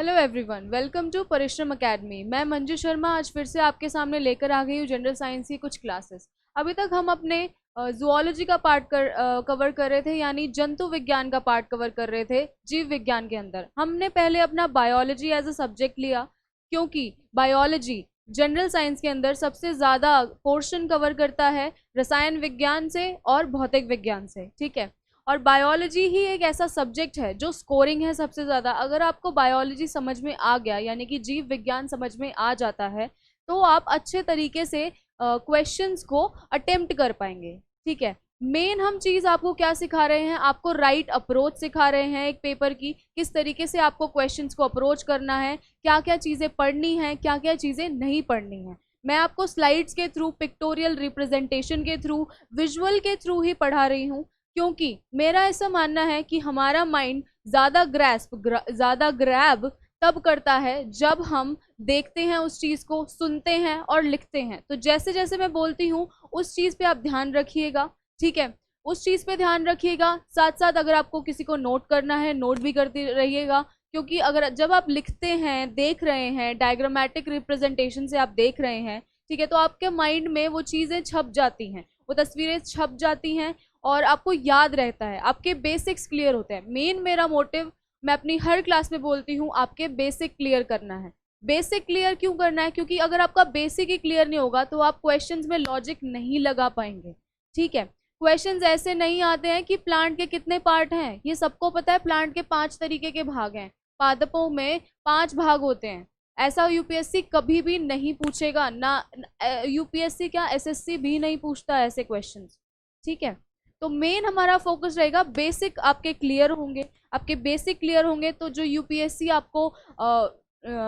Hello everyone, welcome to परिश्रम academy. मैं मंजू शर्मा आज फिर से आपके सामने लेकर आ गई हूँ जनरल साइंस की कुछ क्लासेस। अभी तक हम अपने जूलॉजी का पार्ट कवर कर रहे थे, यानी जंतु विज्ञान का पार्ट कवर कर रहे थे। जीव विज्ञान के अंदर हमने पहले अपना बायोलॉजी एज अ सब्जेक्ट लिया, क्योंकि बायोलॉजी जनरल साइंस के अंदर सबसे ज़्यादा पोर्शन कवर करता है रसायन विज्ञान से और भौतिक विज्ञान से। ठीक है, और बायोलॉजी ही एक ऐसा सब्जेक्ट है जो स्कोरिंग है सबसे ज़्यादा। अगर आपको बायोलॉजी समझ में आ गया, यानी कि जीव विज्ञान समझ में आ जाता है, तो आप अच्छे तरीके से क्वेश्चंस को अटेम्प्ट कर पाएंगे। ठीक है, मेन हम चीज़ आपको क्या सिखा रहे हैं, आपको राइट अप्रोच सिखा रहे हैं एक पेपर की, किस तरीके से आपको क्वेश्चंस को अप्रोच करना है, क्या क्या चीज़ें पढ़नी है, क्या क्या चीज़ें नहीं पढ़नी है। मैं आपको स्लाइड्स के थ्रू, पिक्टोरियल रिप्रेजेंटेशन के थ्रू, विजुअल के थ्रू ही पढ़ा रही हूँ, क्योंकि मेरा ऐसा मानना है कि हमारा माइंड ज़्यादा ग्रैब तब करता है जब हम देखते हैं उस चीज़ को, सुनते हैं और लिखते हैं। तो जैसे जैसे मैं बोलती हूँ उस चीज़ पे आप ध्यान रखिएगा। ठीक है, उस चीज़ पे ध्यान रखिएगा। साथ साथ अगर आपको किसी को नोट करना है, नोट भी करते रहिएगा, क्योंकि अगर जब आप लिखते हैं, देख रहे हैं, डायग्रामेटिक रिप्रेजेंटेशन से आप देख रहे हैं, ठीक है, तो आपके माइंड में वो चीज़ें छप जाती हैं, वो तस्वीरें छप जाती हैं और आपको याद रहता है, आपके बेसिक्स क्लियर होते हैं। मेन मेरा मोटिव, मैं अपनी हर क्लास में बोलती हूँ, आपके बेसिक क्लियर करना है। बेसिक क्लियर क्यों करना है? क्योंकि अगर आपका बेसिक ही क्लियर नहीं होगा तो आप क्वेश्चंस में लॉजिक नहीं लगा पाएंगे। ठीक है, क्वेश्चंस ऐसे नहीं आते हैं कि प्लांट के कितने पार्ट हैं। ये सबको पता है, प्लांट के 5 तरीके के भाग हैं, पादपों में 5 भाग होते हैं। ऐसा यूपीएससी कभी भी नहीं पूछेगा ना, यूपीएससी क्या, एसएससी भी नहीं पूछता ऐसे क्वेश्चंस। ठीक है, तो मेन हमारा फोकस रहेगा, बेसिक आपके क्लियर होंगे। आपके बेसिक क्लियर होंगे तो जो यूपीएससी आपको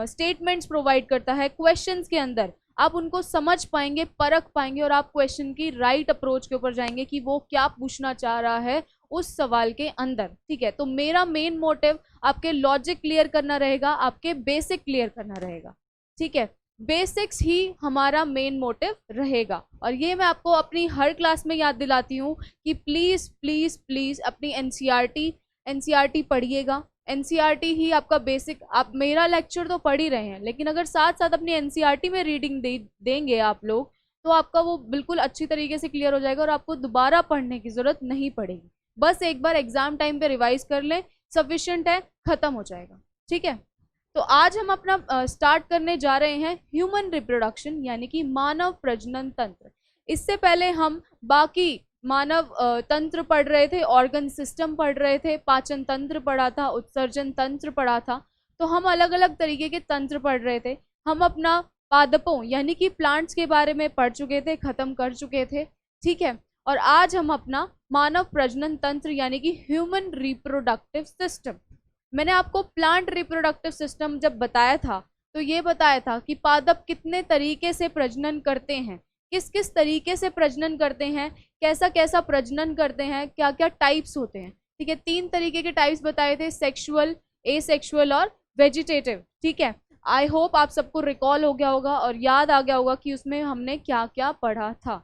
स्टेटमेंट्स प्रोवाइड करता है क्वेश्चंस के अंदर, आप उनको समझ पाएंगे, परख पाएंगे और आप क्वेश्चन की राइट अप्रोच के ऊपर जाएंगे कि वो क्या पूछना चाह रहा है उस सवाल के अंदर। ठीक है, तो मेरा मेन मोटिव आपके लॉजिक क्लियर करना रहेगा, आपके बेसिक क्लियर करना रहेगा। ठीक है, बेसिक्स ही हमारा मेन मोटिव रहेगा। और ये मैं आपको अपनी हर क्लास में याद दिलाती हूँ कि प्लीज़ प्लीज़ प्लीज़ अपनी एनसीईआरटी पढ़िएगा। एनसीईआरटी ही आपका बेसिक, आप मेरा लेक्चर तो पढ़ ही रहे हैं, लेकिन अगर साथ साथ अपनी एनसीईआरटी में रीडिंग देंगे आप लोग, तो आपका वो बिल्कुल अच्छी तरीके से क्लियर हो जाएगा और आपको दोबारा पढ़ने की ज़रूरत नहीं पड़ेगी। बस एक बार एग्जाम टाइम पे रिवाइज कर लें, सफिशिएंट है, ख़त्म हो जाएगा। ठीक है, तो आज हम अपना स्टार्ट करने जा रहे हैं ह्यूमन रिप्रोडक्शन, यानी कि मानव प्रजनन तंत्र। इससे पहले हम बाकी मानव तंत्र पढ़ रहे थे, ऑर्गन सिस्टम पढ़ रहे थे, पाचन तंत्र पढ़ा था, उत्सर्जन तंत्र पढ़ा था। तो हम अलग अलग तरीके के तंत्र पढ़ रहे थे। हम अपना पादपों यानी कि प्लांट्स के बारे में पढ़ चुके थे, खत्म कर चुके थे। ठीक है, और आज हम अपना मानव प्रजनन तंत्र यानी कि ह्यूमन रिप्रोडक्टिव सिस्टम। मैंने आपको प्लांट रिप्रोडक्टिव सिस्टम जब बताया था तो ये बताया था कि पादप कितने तरीके से प्रजनन करते हैं, किस किस तरीके से प्रजनन करते हैं, कैसा कैसा प्रजनन करते हैं, क्या क्या टाइप्स होते हैं। ठीक है, 3 तरीके के टाइप्स बताए थे, सेक्सुअल, एसेक्सुअल और वेजिटेटिव। ठीक है, आई होप आप सबको रिकॉल हो गया होगा और याद आ गया होगा कि उसमें हमने क्या क्या पढ़ा था।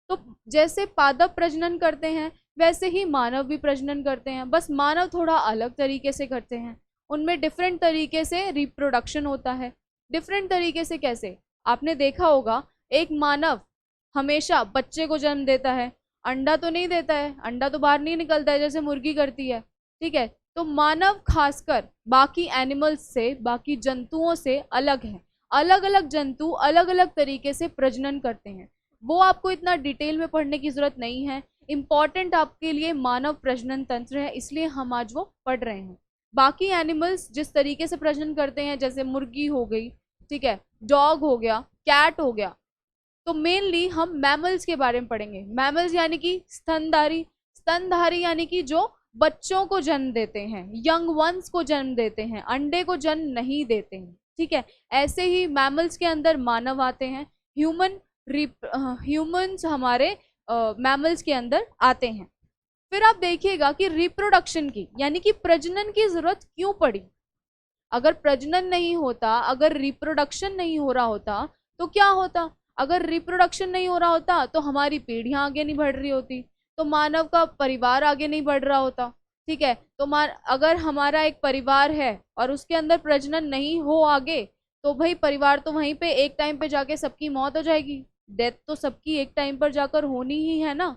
तो जैसे पादप प्रजनन करते हैं वैसे ही मानव भी प्रजनन करते हैं, बस मानव थोड़ा अलग तरीके से करते हैं। उनमें डिफरेंट तरीके से रिप्रोडक्शन होता है। डिफरेंट तरीके से कैसे? आपने देखा होगा, एक मानव हमेशा बच्चे को जन्म देता है, अंडा तो नहीं देता है, अंडा तो बाहर नहीं निकलता है जैसे मुर्गी करती है। ठीक है, तो मानव खासकर बाकी एनिमल्स से, बाकी जंतुओं से अलग है। अलग अलग जंतु अलग अलग तरीके से प्रजनन करते हैं, वो आपको इतना डिटेल में पढ़ने की जरूरत नहीं है। इम्पॉर्टेंट आपके लिए मानव प्रजनन तंत्र है, इसलिए हम आज वो पढ़ रहे हैं। बाकी एनिमल्स जिस तरीके से प्रजनन करते हैं, जैसे मुर्गी हो गई, ठीक है, डॉग हो गया, कैट हो गया, तो मेनली हम मैमल्स के बारे में पढ़ेंगे। मैमल्स यानी कि स्तनधारी, स्तनधारी यानी कि जो बच्चों को जन्म देते हैं, यंग वंस को जन्म देते हैं, अंडे को जन्म नहीं देते हैं। ठीक है, ऐसे ही मैमल्स के अंदर मानव आते हैं, ह्यूमंस हमारे मैमल्स के अंदर आते हैं। फिर आप देखिएगा कि रिप्रोडक्शन की यानी कि प्रजनन की जरूरत क्यों पड़ी। अगर प्रजनन नहीं होता, अगर रिप्रोडक्शन नहीं हो रहा होता तो क्या होता? अगर रिप्रोडक्शन नहीं हो रहा होता तो हमारी पीढ़ियां आगे नहीं बढ़ रही होती, तो मानव का परिवार आगे नहीं बढ़ रहा होता। ठीक है। तो अगर हमारा एक परिवार है और उसके अंदर प्रजनन नहीं हो आगे, तो भाई परिवार तो वहीं पे एक टाइम पे जाके सबकी मौत हो जाएगी। डेथ तो सबकी एक टाइम पर जाकर होनी ही है ना।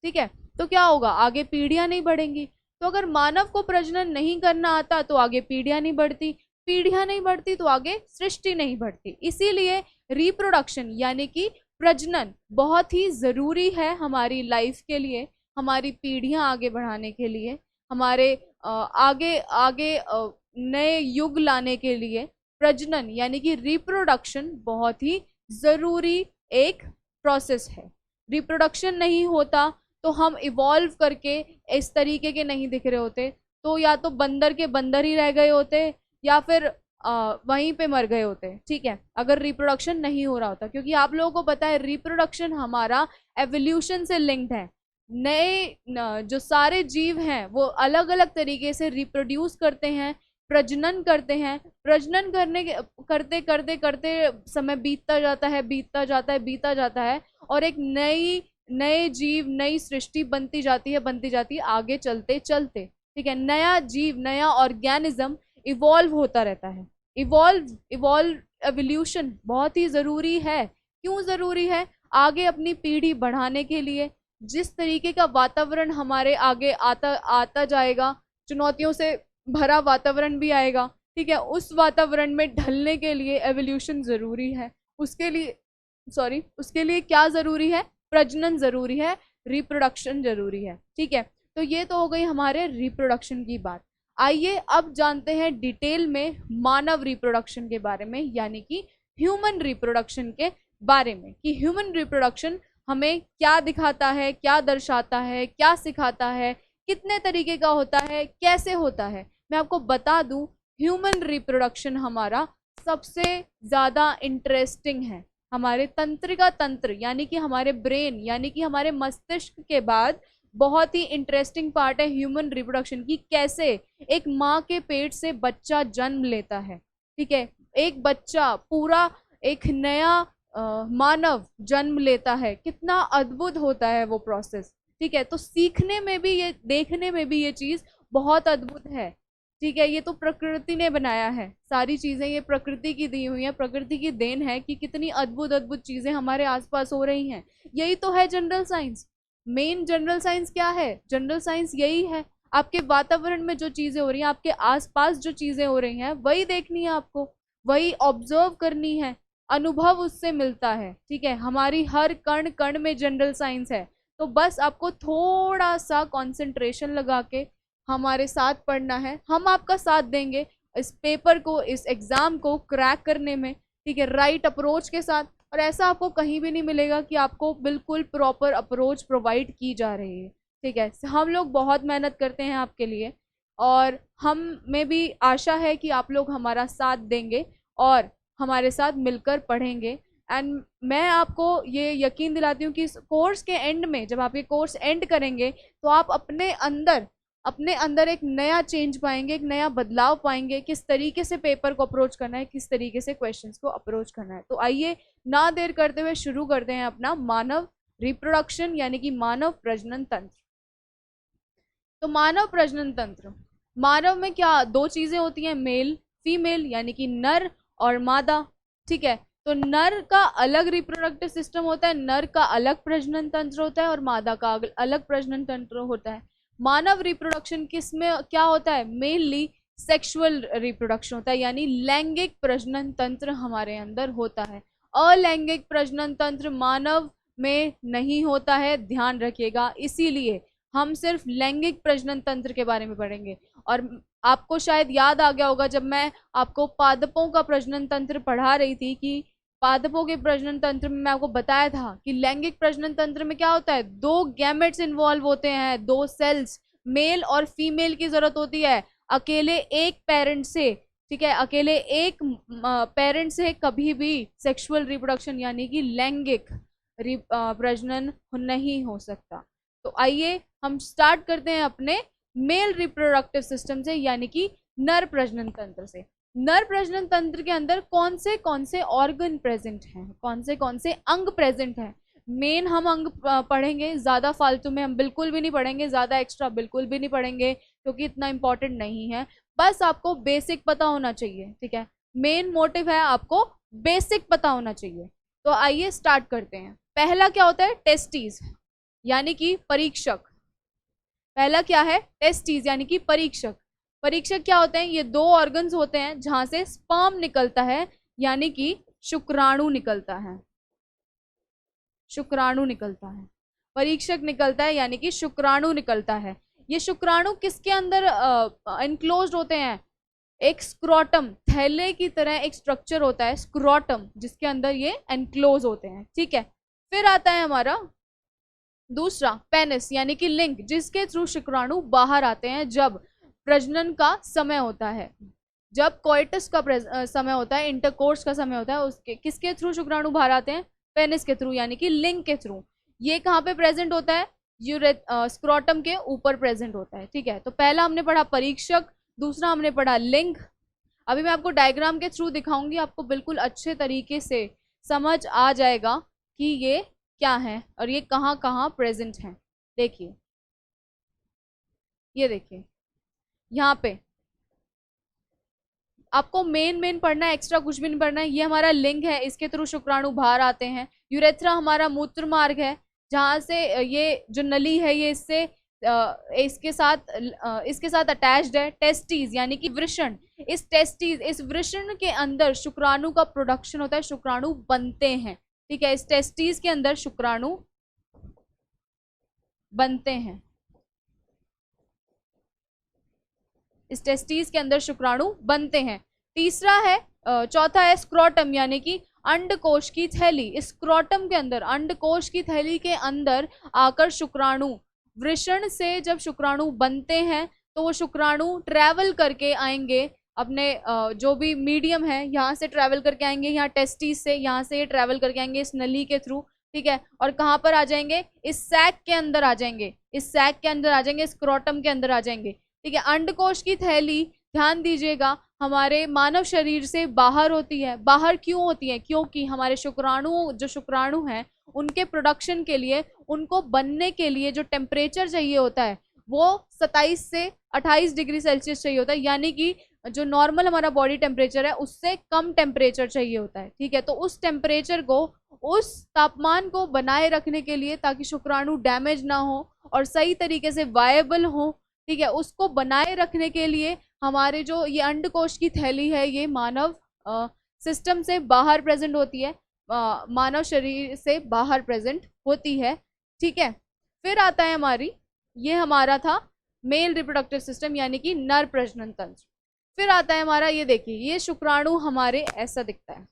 ठीक है। तो क्या होगा, आगे पीढ़ियां नहीं बढ़ेंगी। तो अगर मानव को प्रजनन नहीं करना आता तो आगे पीढ़ियां नहीं बढ़ती, पीढ़ियां नहीं बढ़ती तो आगे सृष्टि नहीं बढ़ती। इसीलिए रिप्रोडक्शन यानी कि प्रजनन बहुत ही जरूरी है हमारी लाइफ के लिए, हमारी पीढ़ियां आगे बढ़ाने के लिए, हमारे आगे आगे नए युग लाने के लिए प्रजनन यानी कि रिप्रोडक्शन बहुत ही जरूरी एक प्रोसेस है। रिप्रोडक्शन नहीं होता तो हम इवॉल्व करके इस तरीके के नहीं दिख रहे होते, तो या तो बंदर के बंदर ही रह गए होते या फिर वहीं पे मर गए होते। ठीक है, अगर रिप्रोडक्शन नहीं हो रहा होता, क्योंकि आप लोगों को पता है रिप्रोडक्शन हमारा एवोल्यूशन से लिंक्ड है। नए जो सारे जीव हैं वो अलग अलग तरीके से रिप्रोड्यूस करते हैं, प्रजनन करते हैं। प्रजनन करते करते करते समय बीतता जाता है, बीतता जाता है, बीतता जाता है, और एक नए जीव, नई सृष्टि बनती जाती है, बनती जाती है आगे चलते चलते। ठीक है, नया जीव, नया ऑर्गेनिज्म इवॉल्व होता रहता है। एवोल्यूशन बहुत ही जरूरी है। क्यों जरूरी है? आगे अपनी पीढ़ी बढ़ाने के लिए। जिस तरीके का वातावरण हमारे आगे आता आता जाएगा, चुनौतियों से भरा वातावरण भी आएगा। ठीक है, उस वातावरण में ढलने के लिए एवोल्यूशन जरूरी है। उसके लिए क्या जरूरी है? प्रजनन जरूरी है, रिप्रोडक्शन जरूरी है। ठीक है, तो ये तो हो गई हमारे रिप्रोडक्शन की बात। आइए अब जानते हैं डिटेल में मानव रिप्रोडक्शन के बारे में, यानी कि ह्यूमन रिप्रोडक्शन के बारे में, कि ह्यूमन रिप्रोडक्शन हमें क्या दिखाता है, क्या दर्शाता है, क्या सिखाता है, कितने तरीके का होता है, कैसे होता है। मैं आपको बता दूं, ह्यूमन रिप्रोडक्शन हमारा सबसे ज्यादा इंटरेस्टिंग है। हमारे तंत्रिका तंत्र यानी कि हमारे ब्रेन यानी कि हमारे मस्तिष्क के बाद बहुत ही इंटरेस्टिंग पार्ट है ह्यूमन रिप्रोडक्शन की। कैसे एक माँ के पेट से बच्चा जन्म लेता है। ठीक है, एक बच्चा पूरा एक नया मानव जन्म लेता है, कितना अद्भुत होता है वो प्रोसेस। ठीक है, तो सीखने में भी ये, देखने में भी ये चीज बहुत अद्भुत है। ठीक है, ये तो प्रकृति ने बनाया है, सारी चीजें ये प्रकृति की दी हुई है, प्रकृति की देन है कि कितनी अद्भुत अद्भुत चीजें हमारे आसपास हो रही हैं। यही तो है general science. Main general science क्या है? जनरल साइंस यही है, आपके वातावरण में जो चीजें हो रही हैं, आपके आसपास जो चीजें हो रही हैं, वही देखनी है आपको, वही ऑब्जर्व करनी है, अनुभव उससे मिलता है। ठीक है, हमारी हर कण कण में जनरल साइंस है। तो बस आपको थोड़ा सा कंसंट्रेशन लगा के हमारे साथ पढ़ना है, हम आपका साथ देंगे इस पेपर को, इस एग्जाम को क्रैक करने में। ठीक है, राइट अप्रोच के साथ। और ऐसा आपको कहीं भी नहीं मिलेगा कि आपको बिल्कुल प्रॉपर अप्रोच प्रोवाइड की जा रही है। ठीक है, हम लोग बहुत मेहनत करते हैं आपके लिए, और हम में भी आशा है कि आप लोग हमारा साथ देंगे और हमारे साथ मिलकर पढ़ेंगे। एंड मैं आपको ये यकीन दिलाती हूँ कि इस कोर्स के एंड में, जब आप ये कोर्स एंड करेंगे, तो आप अपने अंदर एक नया चेंज पाएंगे, एक नया बदलाव पाएंगे, किस तरीके से पेपर को अप्रोच करना है, किस तरीके से क्वेश्चंस को अप्रोच करना है। तो आइए ना देर करते हुए शुरू करते हैं अपना मानव रिप्रोडक्शन यानी कि मानव प्रजनन तंत्र। तो मानव प्रजनन तंत्र, मानव में क्या दो चीजें होती हैं, मेल फीमेल यानी कि नर और मादा। ठीक है, तो नर का अलग रिप्रोडक्टिव सिस्टम होता है, नर का अलग प्रजनन तंत्र होता है, और मादा का अलग प्रजनन तंत्र होता है। मानव रिप्रोडक्शन किसमें क्या होता है? मेनली सेक्सुअल रिप्रोडक्शन होता है, यानी लैंगिक प्रजनन तंत्र हमारे अंदर होता है। अलैंगिक प्रजनन तंत्र मानव में नहीं होता है, ध्यान रखिएगा। इसीलिए हम सिर्फ लैंगिक प्रजनन तंत्र के बारे में पढ़ेंगे। और आपको शायद याद आ गया होगा, जब मैं आपको पादपों का प्रजनन तंत्र पढ़ा रही थी, कि पादपों के प्रजनन तंत्र में मैं आपको बताया था कि लैंगिक प्रजनन तंत्र में क्या होता है, दो गैमेट्स इन्वॉल्व होते हैं, दो सेल्स, मेल और फीमेल की जरूरत होती है अकेले एक पेरेंट से। ठीक है, अकेले एक पेरेंट से कभी भी सेक्सुअल रिप्रोडक्शन यानी कि लैंगिक प्रजनन नहीं हो सकता। तो आइए हम स्टार्ट करते हैं अपने मेल रिप्रोडक्टिव सिस्टम से, यानी कि नर प्रजनन तंत्र से। नर प्रजनन तंत्र के अंदर कौन से ऑर्गन प्रेजेंट हैं, कौन से अंग प्रेजेंट हैं। मेन हम अंग पढ़ेंगे, ज्यादा फालतू में हम बिल्कुल भी नहीं पढ़ेंगे, ज्यादा एक्स्ट्रा बिल्कुल भी नहीं पढ़ेंगे। क्योंकि इतना इंपॉर्टेंट नहीं है, बस आपको बेसिक पता होना चाहिए, ठीक है। मेन मोटिव है आपको बेसिक पता होना चाहिए। तो आइए स्टार्ट करते हैं। पहला क्या होता है? टेस्टिस यानी कि परीक्षक। पहला क्या है? टेस्टिस यानी कि परीक्षक। परीक्षक क्या होते हैं? ये दो ऑर्गन्स होते हैं जहां से स्पर्म निकलता है, यानी कि शुक्राणु निकलता है। शुक्राणु निकलता है, परीक्षक निकलता है यानी कि शुक्राणु निकलता है। ये शुक्राणु किसके अंदर इनक्लोज्ड होते हैं? एक स्क्रोटम, थैले की तरह एक स्ट्रक्चर होता है स्क्रोटम, जिसके अंदर ये एनक्लोज होते हैं, ठीक है। फिर आता है हमारा दूसरा पेनिस यानी कि लिंग, जिसके थ्रू शुक्राणु बाहर आते हैं जब प्रजनन का समय होता है, जब कोइटस का समय होता है, इंटरकोर्स का समय होता है, उसके किसके थ्रू शुक्राणु बाहर आते हैं? पेनिस के थ्रू यानी कि लिंग के थ्रू। ये कहाँ पे प्रेजेंट होता है? स्क्रोटम के ऊपर प्रेजेंट होता है, ठीक है। तो पहला हमने पढ़ा परीक्षक, दूसरा हमने पढ़ा लिंग। अभी मैं आपको डायग्राम के थ्रू दिखाऊंगी, आपको बिल्कुल अच्छे तरीके से समझ आ जाएगा कि ये क्या है और ये कहाँ कहाँ प्रेजेंट है। देखिए, ये देखिए यहाँ पे आपको मेन पढ़ना है, एक्स्ट्रा कुछ भी नहीं पढ़ना है। ये हमारा लिंग है, इसके थ्रू शुक्राणु बाहर आते हैं। यूरेथ्रा हमारा मूत्र मार्ग है, जहां से ये जो नली है ये इसके साथ अटैच्ड है। टेस्टिस यानी कि वृषण, इस वृषण के अंदर शुक्राणु का प्रोडक्शन होता है, शुक्राणु बनते हैं, ठीक है। इस टेस्टिस के अंदर शुक्राणु बनते हैं, इस टेस्टिस के अंदर शुक्राणु बनते हैं। तीसरा है चौथा है स्क्रोटम यानी कि अंडकोश की थैली। इस स्क्रोटम के अंदर, अंडकोश की थैली के अंदर आकर शुक्राणु, वृषण से जब शुक्राणु बनते हैं तो वो शुक्राणु ट्रैवल करके आएंगे अपने जो भी मीडियम है, यहाँ से ट्रैवल करके आएंगे, यहाँ टेस्टिस से, यहाँ से ये ट्रैवल करके आएंगे इस नली के थ्रू, ठीक है। और कहाँ पर आ जाएंगे? इस सैक के अंदर आ जाएंगे, इस सैक के अंदर आ जाएंगे, स्क्रोटम के अंदर आ जाएंगे, ठीक है। अंडकोश की थैली, ध्यान दीजिएगा, हमारे मानव शरीर से बाहर होती है। बाहर क्यों होती है? क्योंकि हमारे जो शुक्राणु हैं उनके प्रोडक्शन के लिए, उनको बनने के लिए जो टेम्परेचर चाहिए होता है वो 27 से 28 डिग्री सेल्सियस चाहिए होता है, यानी कि जो नॉर्मल हमारा बॉडी टेम्परेचर है उससे कम टेम्परेचर चाहिए होता है, ठीक है। तो उस टेम्परेचर को, उस तापमान को बनाए रखने के लिए, ताकि शुक्राणु डैमेज ना हो और सही तरीके से वायबल हो, ठीक है, उसको बनाए रखने के लिए हमारे जो ये अंडकोश की थैली है ये मानव सिस्टम से बाहर प्रेजेंट होती है, मानव शरीर से बाहर प्रेजेंट होती है, ठीक है। फिर आता है ये हमारा था मेल रिप्रोडक्टिव सिस्टम यानी कि नर प्रजनन तंत्र। फिर आता है हमारा, ये देखिए, ये शुक्राणु हमारे ऐसा दिखता है।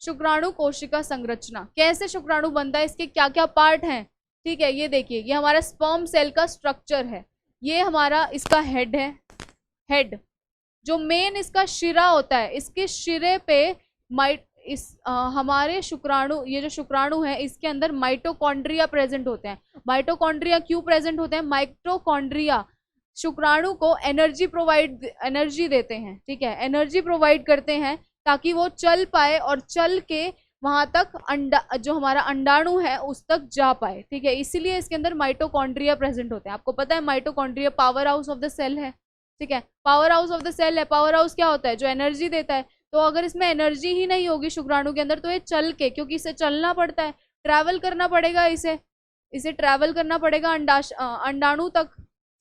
शुक्राणु कोशिका संरचना, कैसे शुक्राणु बनता है, इसके क्या क्या पार्ट हैं, ठीक है। ये देखिए, ये हमारा स्पर्म सेल का स्ट्रक्चर है, ये हमारा इसका हेड है, हेड जो मेन इसका शिरा होता है, इसके शिरे पे हमारे शुक्राणु, ये जो शुक्राणु है इसके अंदर माइटोकॉन्ड्रिया प्रेजेंट होते हैं। माइटोकॉन्ड्रिया क्यों प्रेजेंट होते हैं? माइटोकॉन्ड्रिया शुक्राणु को एनर्जी देते हैं, ठीक है, एनर्जी प्रोवाइड करते हैं ताकि वो चल पाए और चल के वहां तक जो हमारा अंडाणु है उस तक जा पाए, ठीक है। इसीलिए इसके अंदर माइटोकॉन्ड्रिया प्रेजेंट होते हैं। आपको पता है mitochondria powerhouse of the cell है, ठीक है, powerhouse of the cell है। पावर हाउस क्या होता है? जो एनर्जी देता है। तो अगर इसमें एनर्जी ही नहीं होगी शुक्राणु के अंदर तो ये चल के, क्योंकि इसे चलना पड़ता है, ट्रैवल करना पड़ेगा, इसे ट्रैवल करना पड़ेगा अंडाणु तक,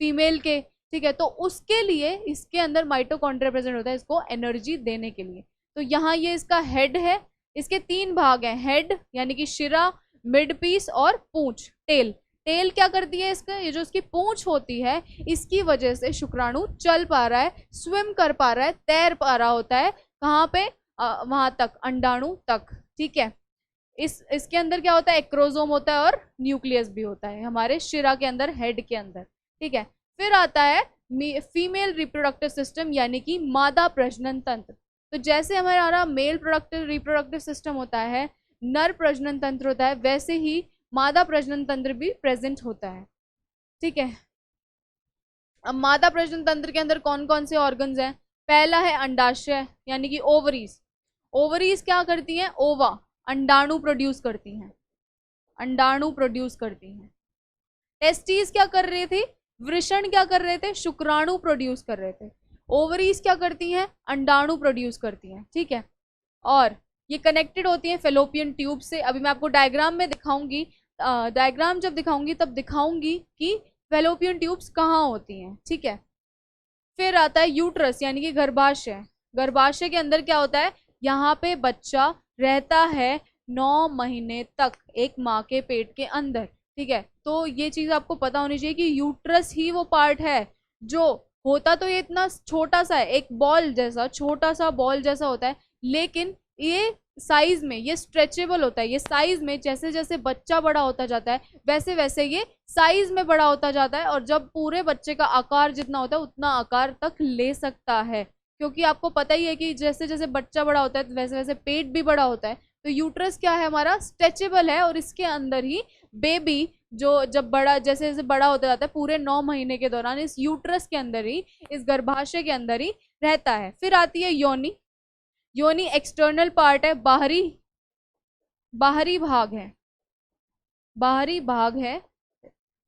फीमेल के, ठीक है। तो उसके लिए इसके अंदर माइटोकॉन्ड्रिया प्रेजेंट होता है, इसको एनर्जी देने के लिए। तो यहाँ ये इसका हेड है, इसके 3 भाग हैं, हेड यानी कि शिरा, मिड पीस और पूंछ, टेल। टेल क्या करती है? इसका ये जो इसकी पूंछ होती है इसकी वजह से शुक्राणु चल पा रहा है, स्विम कर पा रहा है, तैर पा रहा होता है, कहाँ पे? वहां तक, अंडाणु तक, ठीक है। इसके अंदर क्या होता है? एक्रोसोम होता है और न्यूक्लियस भी होता है हमारे शिरा के अंदर, हेड के अंदर, ठीक है। फिर आता है फीमेल रिप्रोडक्टिव सिस्टम यानी कि मादा प्रजनन तंत्र। तो जैसे हमारा मेल रिप्रोडक्टिव सिस्टम होता है, नर प्रजनन तंत्र होता है, वैसे ही मादा प्रजनन तंत्र भी प्रेजेंट होता है, ठीक है। अब मादा प्रजनन तंत्र के अंदर कौन कौन से ऑर्गन्स हैं? पहला है अंडाशय यानी कि ओवरीज। ओवरीज क्या करती हैं? ओवा, अंडाणु प्रोड्यूस करती हैं, अंडाणु प्रोड्यूस करती हैं। टेस्टिस क्या कर रही थी? वृषण क्या कर रहे थे, शुक्राणु प्रोड्यूस कर रहे थे। ओवरीज क्या करती हैं, अंडाणु प्रोड्यूस करती हैं, ठीक है। और ये कनेक्टेड होती हैं फेलोपियन ट्यूब से। अभी मैं आपको डायग्राम में दिखाऊंगी, डायग्राम जब दिखाऊंगी तब दिखाऊंगी कि फेलोपियन ट्यूब्स कहाँ होती हैं, ठीक है। फिर आता है यूट्रस यानी कि गर्भाशय। गर्भाशय के अंदर क्या होता है, यहाँ पे बच्चा रहता है 9 महीने तक एक माँ के पेट के अंदर, ठीक है। तो ये चीज आपको पता होनी चाहिए कि यूट्रस ही वो पार्ट है जो होता तो ये इतना छोटा सा है, एक बॉल जैसा, छोटा सा बॉल जैसा होता है, लेकिन ये साइज में ये स्ट्रेचेबल होता है। ये साइज में जैसे जैसे बच्चा बड़ा होता जाता है वैसे वैसे ये साइज में बड़ा होता जाता है, और जब पूरे बच्चे का आकार जितना होता है उतना आकार तक ले सकता है। क्योंकि आपको पता ही है कि जैसे जैसे बच्चा बड़ा होता है वैसे वैसे पेट भी बड़ा होता है। तो यूट्रस क्या है हमारा, स्ट्रेचेबल है, और इसके अंदर ही बेबी जो जब बड़ा जैसे जैसे बड़ा होता जाता है पूरे 9 महीने के दौरान इस यूट्रस के अंदर ही, इस गर्भाशय के अंदर ही रहता है। फिर आती है योनि। योनि एक्सटर्नल पार्ट है, बाहरी बाहरी भाग है, बाहरी भाग है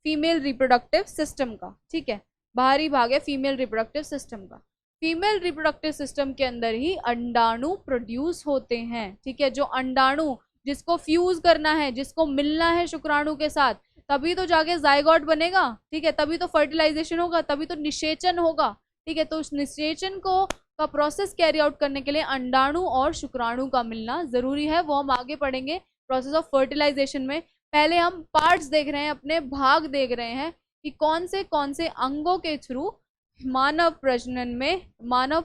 फीमेल रिप्रोडक्टिव सिस्टम का, ठीक है। बाहरी भाग है फीमेल रिप्रोडक्टिव सिस्टम का। फीमेल रिप्रोडक्टिव सिस्टम के अंदर ही अंडाणु प्रोड्यूस होते हैं, ठीक है। जो अंडाणु जिसको फ्यूज करना है, जिसको मिलना है शुक्राणु के साथ, तभी तो जाके जाइगोट बनेगा, ठीक है। तभी तो फर्टिलाइजेशन होगा, तभी तो निषेचन होगा, ठीक है। तो उस निषेचन को का प्रोसेस कैरी आउट करने के लिए अंडाणु और शुक्राणु का मिलना जरूरी है। वो हम आगे पढ़ेंगे प्रोसेस ऑफ फर्टिलाइजेशन में। पहले हम पार्ट्स देख रहे हैं, अपने भाग देख रहे हैं कि कौन से अंगों के थ्रू मानव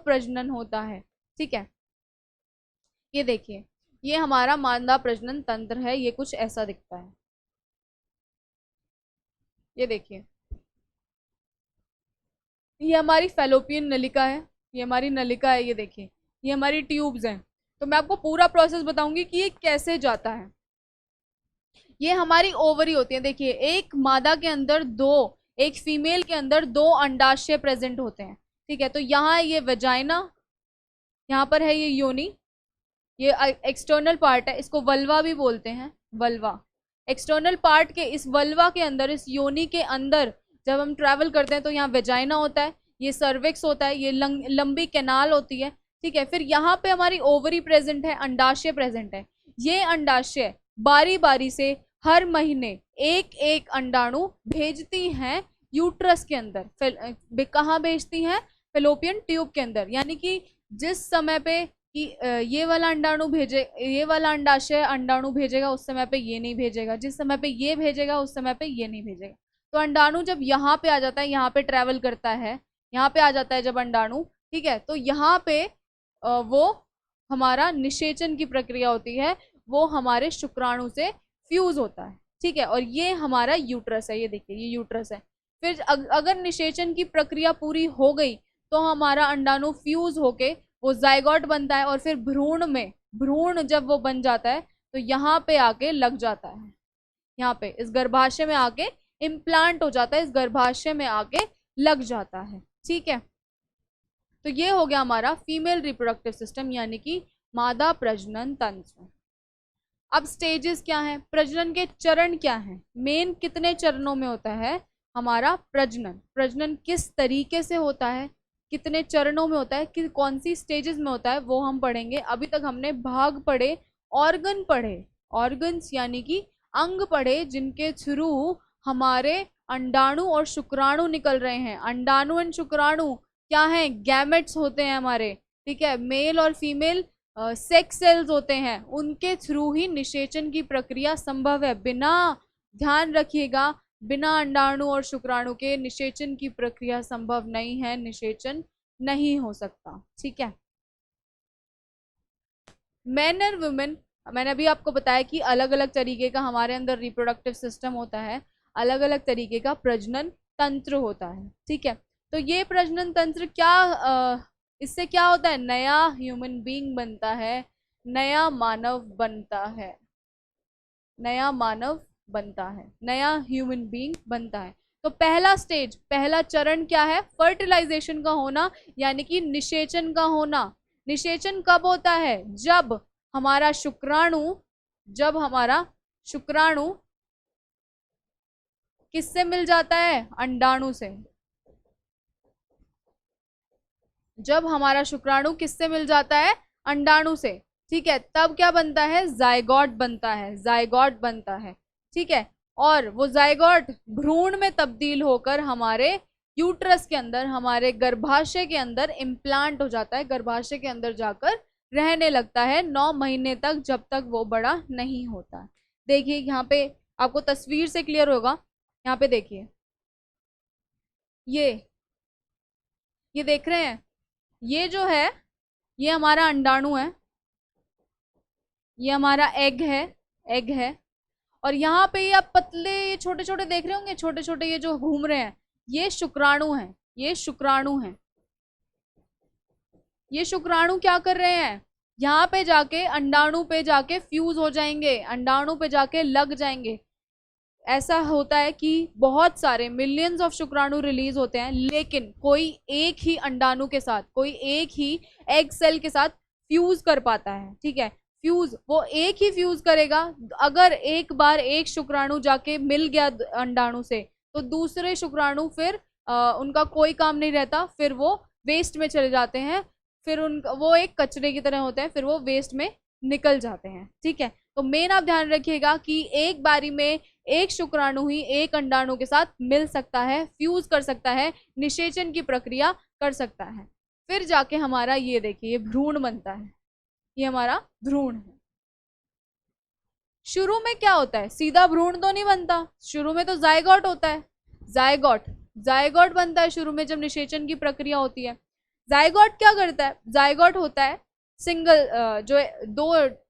प्रजनन होता है, ठीक है। ये देखिए, ये हमारा मादा प्रजनन तंत्र है, ये कुछ ऐसा दिखता है। ये देखिए, ये हमारी फैलोपियन नलिका है, ये हमारी नलिका है, ये देखिए ये हमारी ट्यूब्स हैं। तो मैं आपको पूरा प्रोसेस बताऊंगी कि ये कैसे जाता है। ये हमारी ओवरी होती है, देखिए एक मादा के अंदर दो, एक फीमेल के अंदर 2 अंडाशय प्रेजेंट होते हैं, ठीक है। तो यहाँ ये वेजाइना, यहाँ पर है ये योनि, ये एक्सटर्नल पार्ट है, इसको वल्वा भी बोलते हैं, वल्वा। एक्सटर्नल पार्ट के इस वल्वा के अंदर, इस योनि के अंदर जब हम ट्रैवल करते हैं तो यहाँ वेजाइना होता है, ये सर्विक्स होता है, ये लंबी कैनाल होती है, ठीक है। फिर यहाँ पे हमारी ओवरी प्रेजेंट है, अंडाशय प्रेजेंट है। ये अंडाशय बारी बारी से हर महीने एक एक अंडाणु भेजती हैं यूट्रस के अंदर। कहाँ भेजती हैं, फेलोपियन ट्यूब के अंदर। यानी कि जिस समय पे कि ये वाला अंडाणु भेजे, ये वाला अंडाशय अंडाणु भेजेगा उस समय पे ये नहीं भेजेगा, जिस समय पे ये भेजेगा उस समय पे ये नहीं भेजेगा। तो अंडाणु जब यहाँ पे आ जाता है, यहाँ पे ट्रेवल करता है, यहाँ पे आ जाता है जब अंडाणु, ठीक है। तो यहाँ पे वो हमारा निषेचन की प्रक्रिया होती है, वो हमारे शुक्राणु से फ्यूज होता है, ठीक है। और ये हमारा यूट्रस है, ये देखिए ये यूट्रस है। फिर अगर निषेचन की प्रक्रिया पूरी हो गई तो हमारा अंडाणु फ्यूज होके वो जाइगोट बनता है, और फिर भ्रूण जब वो बन जाता है तो यहाँ पे आके लग जाता है, यहाँ पे इस गर्भाशय में आके इम्प्लांट हो जाता है, इस गर्भाशय में आके लग जाता है, ठीक है। तो ये हो गया हमारा फीमेल रिप्रोडक्टिव सिस्टम यानी कि मादा प्रजनन तंत्र। अब स्टेजेस क्या हैं, प्रजनन के चरण क्या हैं, मेन कितने चरणों में होता है हमारा प्रजनन, प्रजनन किस तरीके से होता है, कितने चरणों में होता है, कि कौन सी स्टेजेस में होता है, वो हम पढ़ेंगे। अभी तक हमने भाग पढ़े, ऑर्गन पढ़े, ऑर्गन्स यानी कि अंग पढ़े जिनके थ्रू हमारे अंडाणु और शुक्राणु निकल रहे हैं। अंडाणु एंड शुक्राणु क्या है, गैमेट्स होते हैं हमारे, ठीक है। मेल और फीमेल सेक्स सेल्स होते हैं, उनके थ्रू ही निषेचन की प्रक्रिया संभव है। बिना, ध्यान रखिएगा, बिना अंडाणु और शुक्राणु के निषेचन की प्रक्रिया संभव नहीं है, निषेचन नहीं हो सकता, ठीक है। मेन और वुमेन, मैंने अभी आपको बताया कि अलग अलग तरीके का हमारे अंदर रिप्रोडक्टिव सिस्टम होता है, अलग अलग तरीके का प्रजनन तंत्र होता है, ठीक है। तो ये प्रजनन तंत्र क्या, इससे क्या होता है, नया ह्यूमन बीइंग बनता है, नया मानव बनता है, नया मानव बनता है, नया ह्यूमन बीइंग बनता है। तो पहला स्टेज, पहला चरण क्या है, फर्टिलाइजेशन का होना, यानी कि निषेचन का होना। निषेचन कब होता है, जब हमारा शुक्राणु किससे मिल जाता है? अंडाणु से। जब हमारा शुक्राणु किससे मिल जाता है? अंडाणु से, ठीक है, तब क्या बनता है? जाइगोट बनता है, जाइगोट बनता है, ठीक है। और वो जाइगोट भ्रूण में तब्दील होकर हमारे यूट्रस के अंदर, हमारे गर्भाशय के अंदर इम्प्लांट हो जाता है, गर्भाशय के अंदर जाकर रहने लगता है 9 महीने तक, जब तक वो बड़ा नहीं होता। देखिए यहाँ पे आपको तस्वीर से क्लियर होगा, यहाँ पे देखिए, ये देख रहे हैं, ये जो है ये हमारा अंडाणु है, ये हमारा एग है। और यहाँ पे ये आप पतले ये छोटे छोटे देख रहे होंगे, छोटे छोटे ये जो घूम रहे हैं, ये शुक्राणु हैं, ये शुक्राणु हैं। ये शुक्राणु क्या कर रहे हैं? यहाँ पे जाके अंडाणु पे जाके फ्यूज हो जाएंगे, अंडाणु पे जाके लग जाएंगे। ऐसा होता है कि बहुत सारे मिलियंस ऑफ शुक्राणु रिलीज होते हैं, लेकिन कोई एक ही अंडाणु के साथ, कोई एक ही एग सेल के साथ फ्यूज कर पाता है, ठीक है। फ्यूज वो एक ही फ्यूज करेगा। अगर एक बार एक शुक्राणु जाके मिल गया अंडाणु से, तो दूसरे शुक्राणु फिर उनका कोई काम नहीं रहता, फिर वो वेस्ट में चले जाते हैं, फिर उनका वो एक कचरे की तरह होते हैं, फिर वो वेस्ट में निकल जाते हैं, ठीक है। तो मेन आप ध्यान रखिएगा कि एक बारी में एक शुक्राणु ही एक अंडाणु के साथ मिल सकता है, फ्यूज कर सकता है, निषेचन की प्रक्रिया कर सकता है, फिर जाके हमारा ये देखिए ये भ्रूण बनता है, ये हमारा भ्रूण है। शुरू में क्या होता है? सीधा भ्रूण तो नहीं बनता, शुरू में तो जायगोट होता है, जायगोट, जायगोट बनता है शुरू में जब निषेचन की प्रक्रिया होती है। जायगोट क्या करता है? जायगोट होता है सिंगल, जो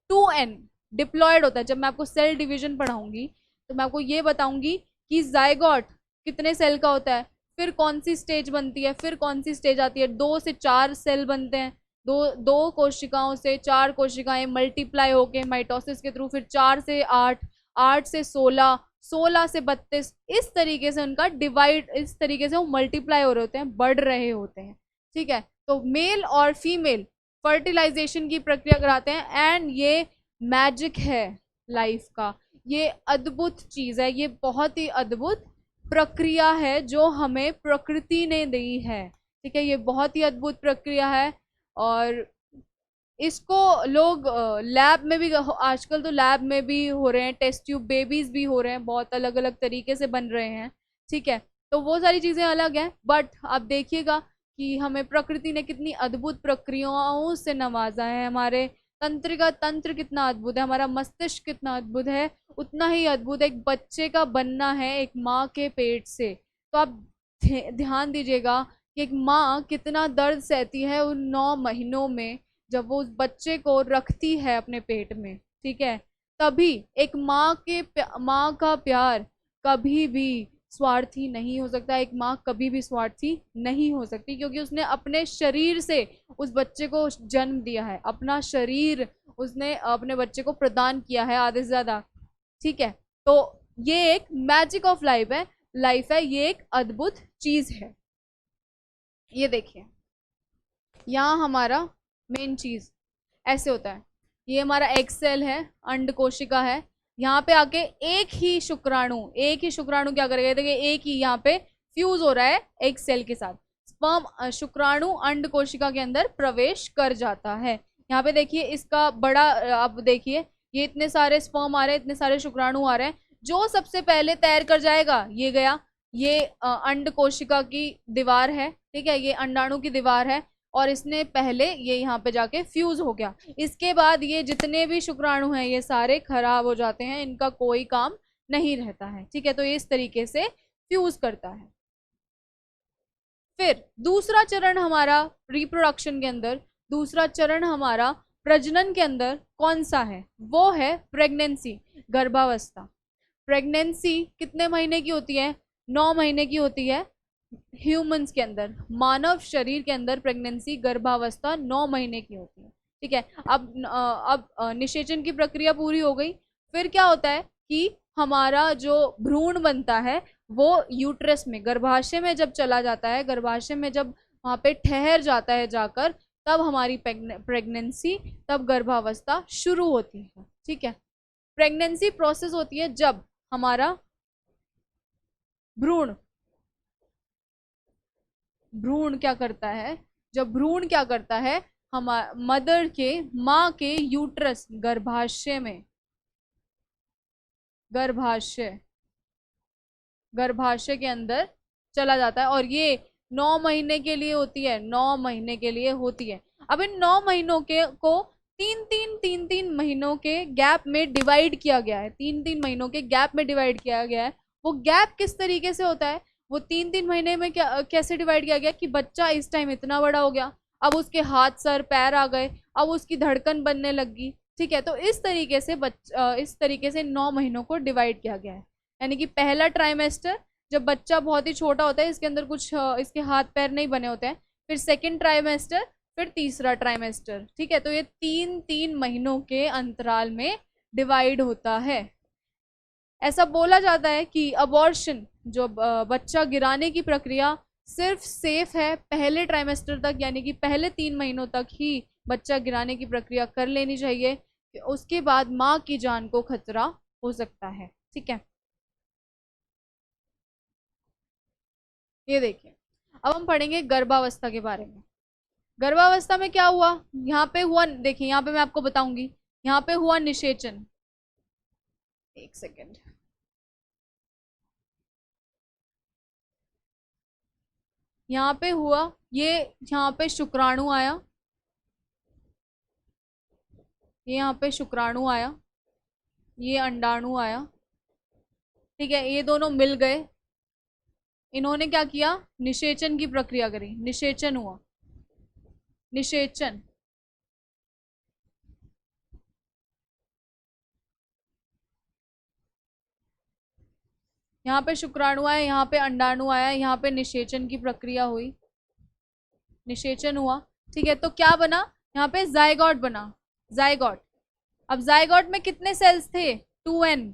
2n डिप्लॉयड होता है। जब मैं आपको सेल डिवीजन पढ़ाऊंगी तो मैं आपको ये बताऊंगी कि जायगोट कितने सेल का होता है, फिर कौन सी स्टेज बनती है, फिर कौन सी स्टेज आती है। 2 से 4 सेल बनते हैं, दो कोशिकाओं से 4 कोशिकाएं मल्टीप्लाई होके माइटोसिस के थ्रू, फिर 4 से 8, 8 से 16, 16 से 32, इस तरीके से उनका डिवाइड, इस तरीके से वो मल्टीप्लाई हो रहे होते हैं, बढ़ रहे होते हैं, ठीक है। तो मेल और फीमेल फर्टिलाइजेशन की प्रक्रिया कराते हैं, एंड ये मैजिक है लाइफ का, ये अद्भुत चीज है, ये बहुत ही अद्भुत प्रक्रिया है जो हमें प्रकृति ने दी है, ठीक है। ये बहुत ही अद्भुत प्रक्रिया है, और इसको लोग लैब में भी, आजकल तो लैब में भी हो रहे हैं, टेस्ट ट्यूब बेबीज भी हो रहे हैं, बहुत अलग अलग तरीके से बन रहे हैं, ठीक है। तो वो सारी चीजें अलग हैं, बट आप देखिएगा कि हमें प्रकृति ने कितनी अद्भुत प्रक्रियाओं से नवाजा है। हमारे तंत्रिका तंत्र कितना अद्भुत है, हमारा मस्तिष्क कितना अद्भुत है, उतना ही अद्भुत एक बच्चे का बनना है एक माँ के पेट से। तो आप ध्यान दीजिएगा कि एक माँ कितना दर्द सहती है उन 9 महीनों में, जब वो उस बच्चे को रखती है अपने पेट में, ठीक है। तभी एक माँ का प्यार कभी भी स्वार्थी नहीं हो सकता, एक माँ कभी भी स्वार्थी नहीं हो सकती, क्योंकि उसने अपने शरीर से उस बच्चे को जन्म दिया है, अपना शरीर उसने अपने बच्चे को प्रदान किया है आधे से ज्यादा, ठीक है। तो ये एक मैजिक ऑफ लाइफ है, ये एक अद्भुत चीज है। ये देखिए यहाँ हमारा मेन चीज ऐसे होता है, ये हमारा एग सेल है, अंड कोशिका है, यहाँ पे आके एक ही शुक्राणु क्या करेगा, देखिए एक ही यहाँ पे फ्यूज हो रहा है एग सेल के साथ, स्पर्म शुक्राणु अंड कोशिका के अंदर प्रवेश कर जाता है। यहाँ पे देखिए इसका बड़ा, आप देखिए ये इतने सारे स्पर्म आ रहे हैं, इतने सारे शुक्राणु आ रहे हैं, जो सबसे पहले तैर कर जाएगा ये गया, ये अंड कोशिका की दीवार है, ठीक है, ये अंडाणु की दीवार है, और इसने पहले ये यहाँ पे जाके फ्यूज हो गया। इसके बाद ये जितने भी शुक्राणु हैं ये सारे खराब हो जाते हैं, इनका कोई काम नहीं रहता है, ठीक है। तो ये इस तरीके से फ्यूज करता है। फिर दूसरा चरण हमारा रिप्रोडक्शन के अंदर, दूसरा चरण हमारा प्रजनन के अंदर कौन सा है? वो है प्रेगनेंसी, गर्भावस्था। प्रेगनेंसी कितने महीने की होती है? 9 महीने की होती है। ह्यूमंस के अंदर, मानव शरीर के अंदर प्रेगनेंसी, गर्भावस्था 9 महीने की होती है, ठीक है। अब निषेचन की प्रक्रिया पूरी हो गई, फिर क्या होता है कि हमारा जो भ्रूण बनता है वो यूट्रस में, गर्भाशय में जब चला जाता है, गर्भाशय में जब वहाँ पे ठहर जाता है जाकर, तब हमारी प्रेगनेंसी, तब गर्भावस्था शुरू होती है, ठीक है। प्रेगनेंसी प्रोसेस होती है जब हमारा भ्रूण, भ्रूण क्या करता है, जब भ्रूण क्या करता है, हम मदर के, माँ के यूट्रस, गर्भाशय में, गर्भाशय, गर्भाशय के अंदर चला जाता है, और ये 9 महीने के लिए होती है, 9 महीने के लिए होती है। अब इन 9 महीनों के को तीन तीन महीनों के गैप में डिवाइड किया गया है, 3 3 महीनों के गैप में डिवाइड किया गया है। वो गैप किस तरीके से होता है, वो 3 3 महीने में क्या कैसे डिवाइड किया गया कि बच्चा इस टाइम इतना बड़ा हो गया, अब उसके हाथ सर पैर आ गए, अब उसकी धड़कन बनने लगी, ठीक है। तो इस तरीके से 9 महीनों को डिवाइड किया गया है। यानी कि पहला ट्राइमेस्टर जब बच्चा बहुत ही छोटा होता है, इसके अंदर कुछ इसके हाथ पैर नहीं बने होते हैं, फिर सेकंड ट्राइमेस्टर, फिर तीसरा ट्राइमेस्टर, ठीक है। तो ये 3 3 महीनों के अंतराल में डिवाइड होता है। ऐसा बोला जाता है कि अबॉर्शन, जो बच्चा गिराने की प्रक्रिया, सिर्फ सेफ है पहले ट्राइमेस्टर तक, यानी कि पहले 3 महीनों तक ही बच्चा गिराने की प्रक्रिया कर लेनी चाहिए, उसके बाद माँ की जान को खतरा हो सकता है, ठीक है। ये देखिए, अब हम पढ़ेंगे गर्भावस्था के बारे में। गर्भावस्था में क्या हुआ, यहाँ पे हुआ, देखिए यहाँ पे मैं आपको बताऊंगी, यहाँ पे हुआ निषेचन, एक सेकेंड, यहाँ पे हुआ, ये यहाँ पे शुक्राणु आया, ये यहाँ पे शुक्राणु आया, ये अंडाणु आया, ठीक है। ये दोनों मिल गए, इन्होंने क्या किया, निषेचन की प्रक्रिया करी, निषेचन हुआ, निषेचन, यहाँ पे शुक्राणु आया, यहाँ पे अंडाणु आया, यहाँ पे निषेचन की प्रक्रिया हुई, निषेचन हुआ, ठीक है। तो क्या बना, यहाँ पे जाइगोट बना, जाइगोट। अब जाइगोट में कितने सेल्स थे, 2n,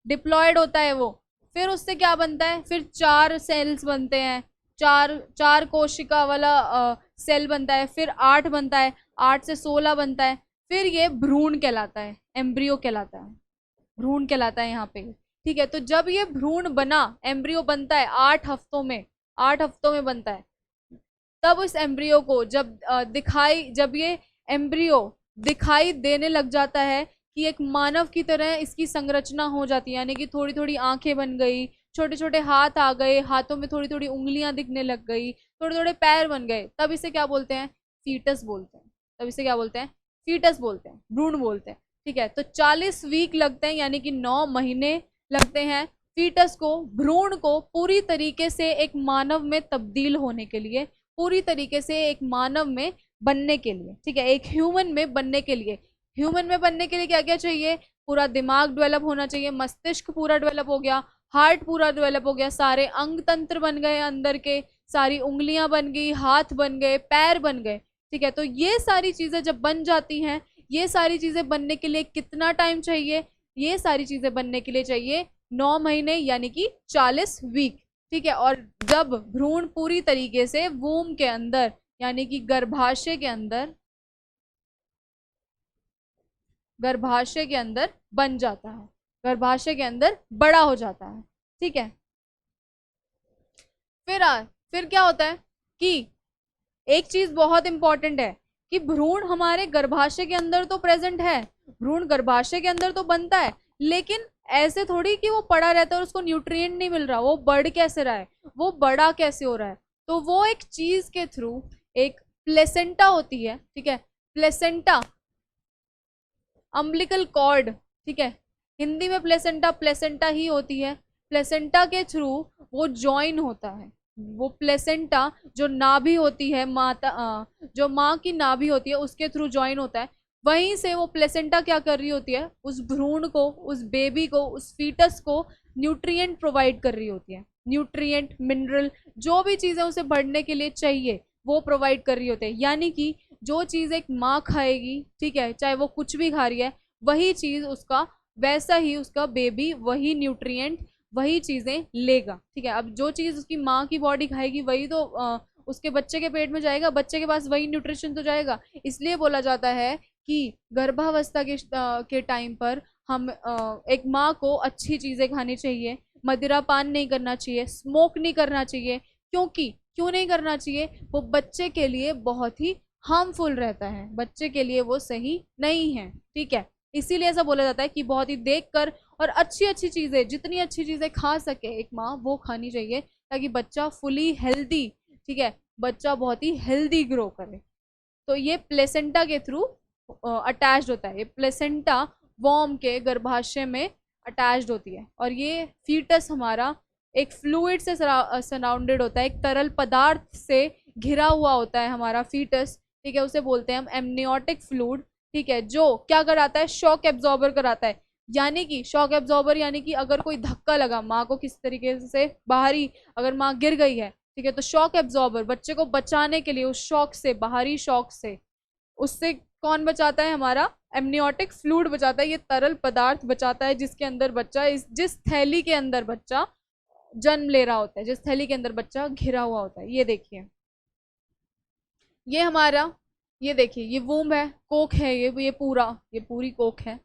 डिप्लॉयड होता है वो, फिर उससे क्या बनता है, फिर 4 सेल्स बनते हैं, चार चार कोशिका वाला सेल बनता है, फिर 8 बनता है, 8 से 16 बनता है, फिर ये भ्रूण कहलाता है, एम्ब्रियो कहलाता है, भ्रूण कहलाता है यहाँ पे, ठीक है। तो जब ये भ्रूण बना, एम्ब्रियो बनता है 8 हफ्तों में, 8 हफ्तों में बनता है, तब उस एम्ब्रियो को जब ये एम्ब्रियो दिखाई देने लग जाता है कि एक मानव की तरह इसकी संरचना हो जाती है, यानी कि थोड़ी थोड़ी आंखें बन गई, छोटे छोटे हाथ आ गए, हाथों में थोड़ी थोड़ी उंगलियां दिखने लग गई, थोड़े थोड़े पैर बन गए, तब इसे क्या बोलते हैं, फीटस बोलते हैं, तब इसे क्या बोलते हैं, फीटस बोलते हैं, भ्रूण बोलते हैं, ठीक है। तो 40 वीक लगते हैं, यानी कि 9 महीने लगते हैं फीटस को, भ्रूण को पूरी तरीके से एक मानव में तब्दील होने के लिए, पूरी तरीके से एक मानव में बनने के लिए, ठीक है, एक ह्यूमन में बनने के लिए। ह्यूमन में बनने के लिए क्या क्या चाहिए, पूरा दिमाग डेवलप होना चाहिए, मस्तिष्क पूरा डेवलप हो गया, हार्ट पूरा डेवलप हो गया, सारे अंग तंत्र बन गए अंदर के, सारी उंगलियां बन गई, हाथ बन गए, पैर बन गए, ठीक है। तो ये सारी चीजें जब बन जाती हैं, ये सारी चीजें बनने के लिए कितना टाइम चाहिए, ये सारी चीजें बनने के लिए चाहिए 9 महीने, यानी कि 40 वीक, ठीक है। और जब भ्रूण पूरी तरीके से वूम के अंदर, यानी कि गर्भाशय के अंदर, गर्भाशय के अंदर बन जाता है, गर्भाशय के अंदर बड़ा हो जाता है, ठीक है। फिर क्या होता है कि एक चीज बहुत इंपॉर्टेंट है कि भ्रूण हमारे गर्भाशय के अंदर तो प्रेजेंट है, भ्रूण गर्भाशय के अंदर तो बनता है, लेकिन ऐसे थोड़ी कि वो पड़ा रहता है और उसको न्यूट्रिएंट नहीं मिल रहा, वो बढ़ कैसे रहा है, वो बड़ा कैसे हो रहा है, तो वो एक चीज के थ्रू, एक प्लेसेंटा होती है, ठीक है, प्लेसेंटा, अम्बिलिकल कॉर्ड, ठीक है, हिंदी में प्लेसेंटा प्लेसेंटा ही होती है, प्लेसेंटा के थ्रू वो ज्वाइन होता है, वो प्लेसेंटा जो नाभि होती है, जो माँ की नाभि होती है उसके थ्रू ज्वाइन होता है, वहीं से वो प्लेसेंटा क्या कर रही होती है, उस भ्रूण को, उस बेबी को, उस फीटस को न्यूट्रिएंट प्रोवाइड कर रही होती है, न्यूट्रिएंट, मिनरल, जो भी चीजें उसे बढ़ने के लिए चाहिए वो प्रोवाइड कर रही होती है। यानी कि जो चीज एक माँ खाएगी, ठीक है, चाहे वो कुछ भी खा रही है, वही चीज उसका, वैसा ही उसका बेबी वही न्यूट्रिएंट, वही चीजें लेगा, ठीक है। अब जो चीज उसकी माँ की बॉडी खाएगी वही तो उसके बच्चे के पेट में जाएगा, बच्चे के पास वही न्यूट्रिशन तो जाएगा। इसलिए बोला जाता है कि गर्भावस्था के टाइम पर हम एक माँ को अच्छी चीजें खानी चाहिए, मदिरा पान नहीं करना चाहिए, स्मोक नहीं करना चाहिए। क्यों नहीं करना चाहिए? वो बच्चे के लिए बहुत ही हार्मफुल रहता है, बच्चे के लिए वो सही नहीं है, ठीक है। इसीलिए ऐसा बोला जाता है कि बहुत ही देखकर और अच्छी अच्छी चीजें, जितनी अच्छी चीजें खा सके एक माँ वो खानी चाहिए, ताकि बच्चा फुली हेल्दी, ठीक है, बच्चा बहुत ही हेल्दी ग्रो करे। तो ये प्लेसेंटा के थ्रू अटैच्ड होता है, ये प्लेसेंटा वॉर्म के गर्भाशय में अटैच्ड होती है, और ये फीटस हमारा एक फ्लूइड से सराउंडेड होता है, एक तरल पदार्थ से घिरा हुआ होता है हमारा फीटस, ठीक है। उसे बोलते हैं हम एमनियोटिक फ्लूइड, ठीक है, जो क्या कराता है? शॉक एब्जॉर्बर कराता है। यानी कि शॉक एब्जॉर्बर यानी कि अगर कोई धक्का लगा माँ को किस तरीके से बाहरी, अगर माँ गिर गई है, ठीक है, तो शॉक एब्जॉर्बर बच्चे को बचाने के लिए उस शॉक से, बाहरी शॉक से, उससे कौन बचाता है? हमारा एमनियोटिक फ्लूइड बचाता है, ये तरल पदार्थ बचाता है जिसके अंदर बच्चा, जिस थैली के अंदर बच्चा जन्म ले रहा होता है, जिस थैली के अंदर बच्चा घिरा हुआ होता है। ये देखिए, ये हमारा, ये देखिए, ये वूम्ब है, कोख है, ये पूरी कोख है,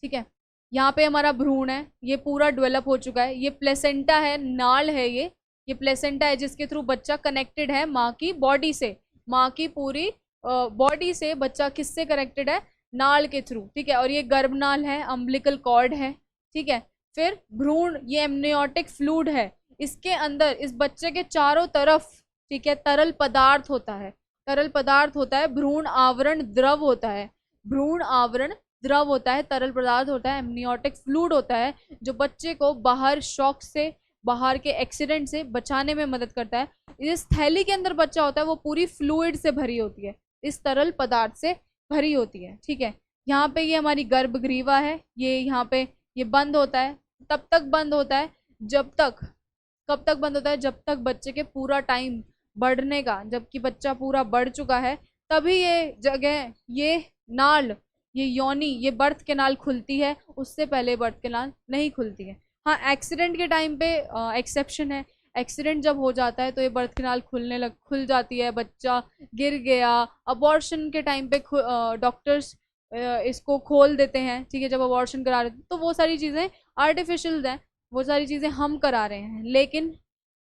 ठीक है। यहाँ पे हमारा भ्रूण है, ये पूरा डेवलप हो चुका है। ये प्लेसेंटा है, नाल है, ये प्लेसेंटा है जिसके थ्रू बच्चा कनेक्टेड है माँ की बॉडी से, माँ की पूरी बॉडी से बच्चा किससे कनेक्टेड है? नाल के थ्रू, ठीक है। और ये गर्भनाल है, अम्बिलिकल कॉर्ड है, ठीक है। फिर भ्रूण, ये एमनियोटिक फ्लूइड है, इसके अंदर इस बच्चे के चारों तरफ, ठीक है, तरल पदार्थ होता है, तरल पदार्थ होता है, भ्रूण आवरण द्रव होता है, भ्रूण आवरण द्रव होता है, तरल पदार्थ होता है, एमनियोटिक फ्लूइड होता है, जो बच्चे को बाहर शॉक से, बाहर के एक्सीडेंट से बचाने में मदद करता है। इस थैली के अंदर बच्चा होता है वो पूरी फ्लूइड से भरी होती है, इस तरल पदार्थ से भरी होती है, ठीक है। यहाँ पे ये हमारी गर्भग्रीवा है, ये यहाँ पे ये बंद होता है, तब तक बंद होता है जब तक, कब तक बंद होता है? जब तक बच्चे के पूरा टाइम बढ़ने का, जबकि बच्चा पूरा बढ़ चुका है तभी ये जगह, ये नाल, ये योनि, ये बर्थ कैनाल खुलती है, उससे पहले बर्थ कैनाल नहीं खुलती है। हाँ, एक्सीडेंट के टाइम पे एक्सेप्शन है, एक्सीडेंट जब हो जाता है तो ये बर्थ कैनाल खुल जाती है, बच्चा गिर गया, अबॉर्शन के टाइम पे डॉक्टर्स इसको खोल देते हैं, ठीक है, जब अबॉर्शन करा रहे हैं तो वो सारी चीज़ें आर्टिफिशियल हैं, वो सारी चीज़ें हम करा रहे हैं। लेकिन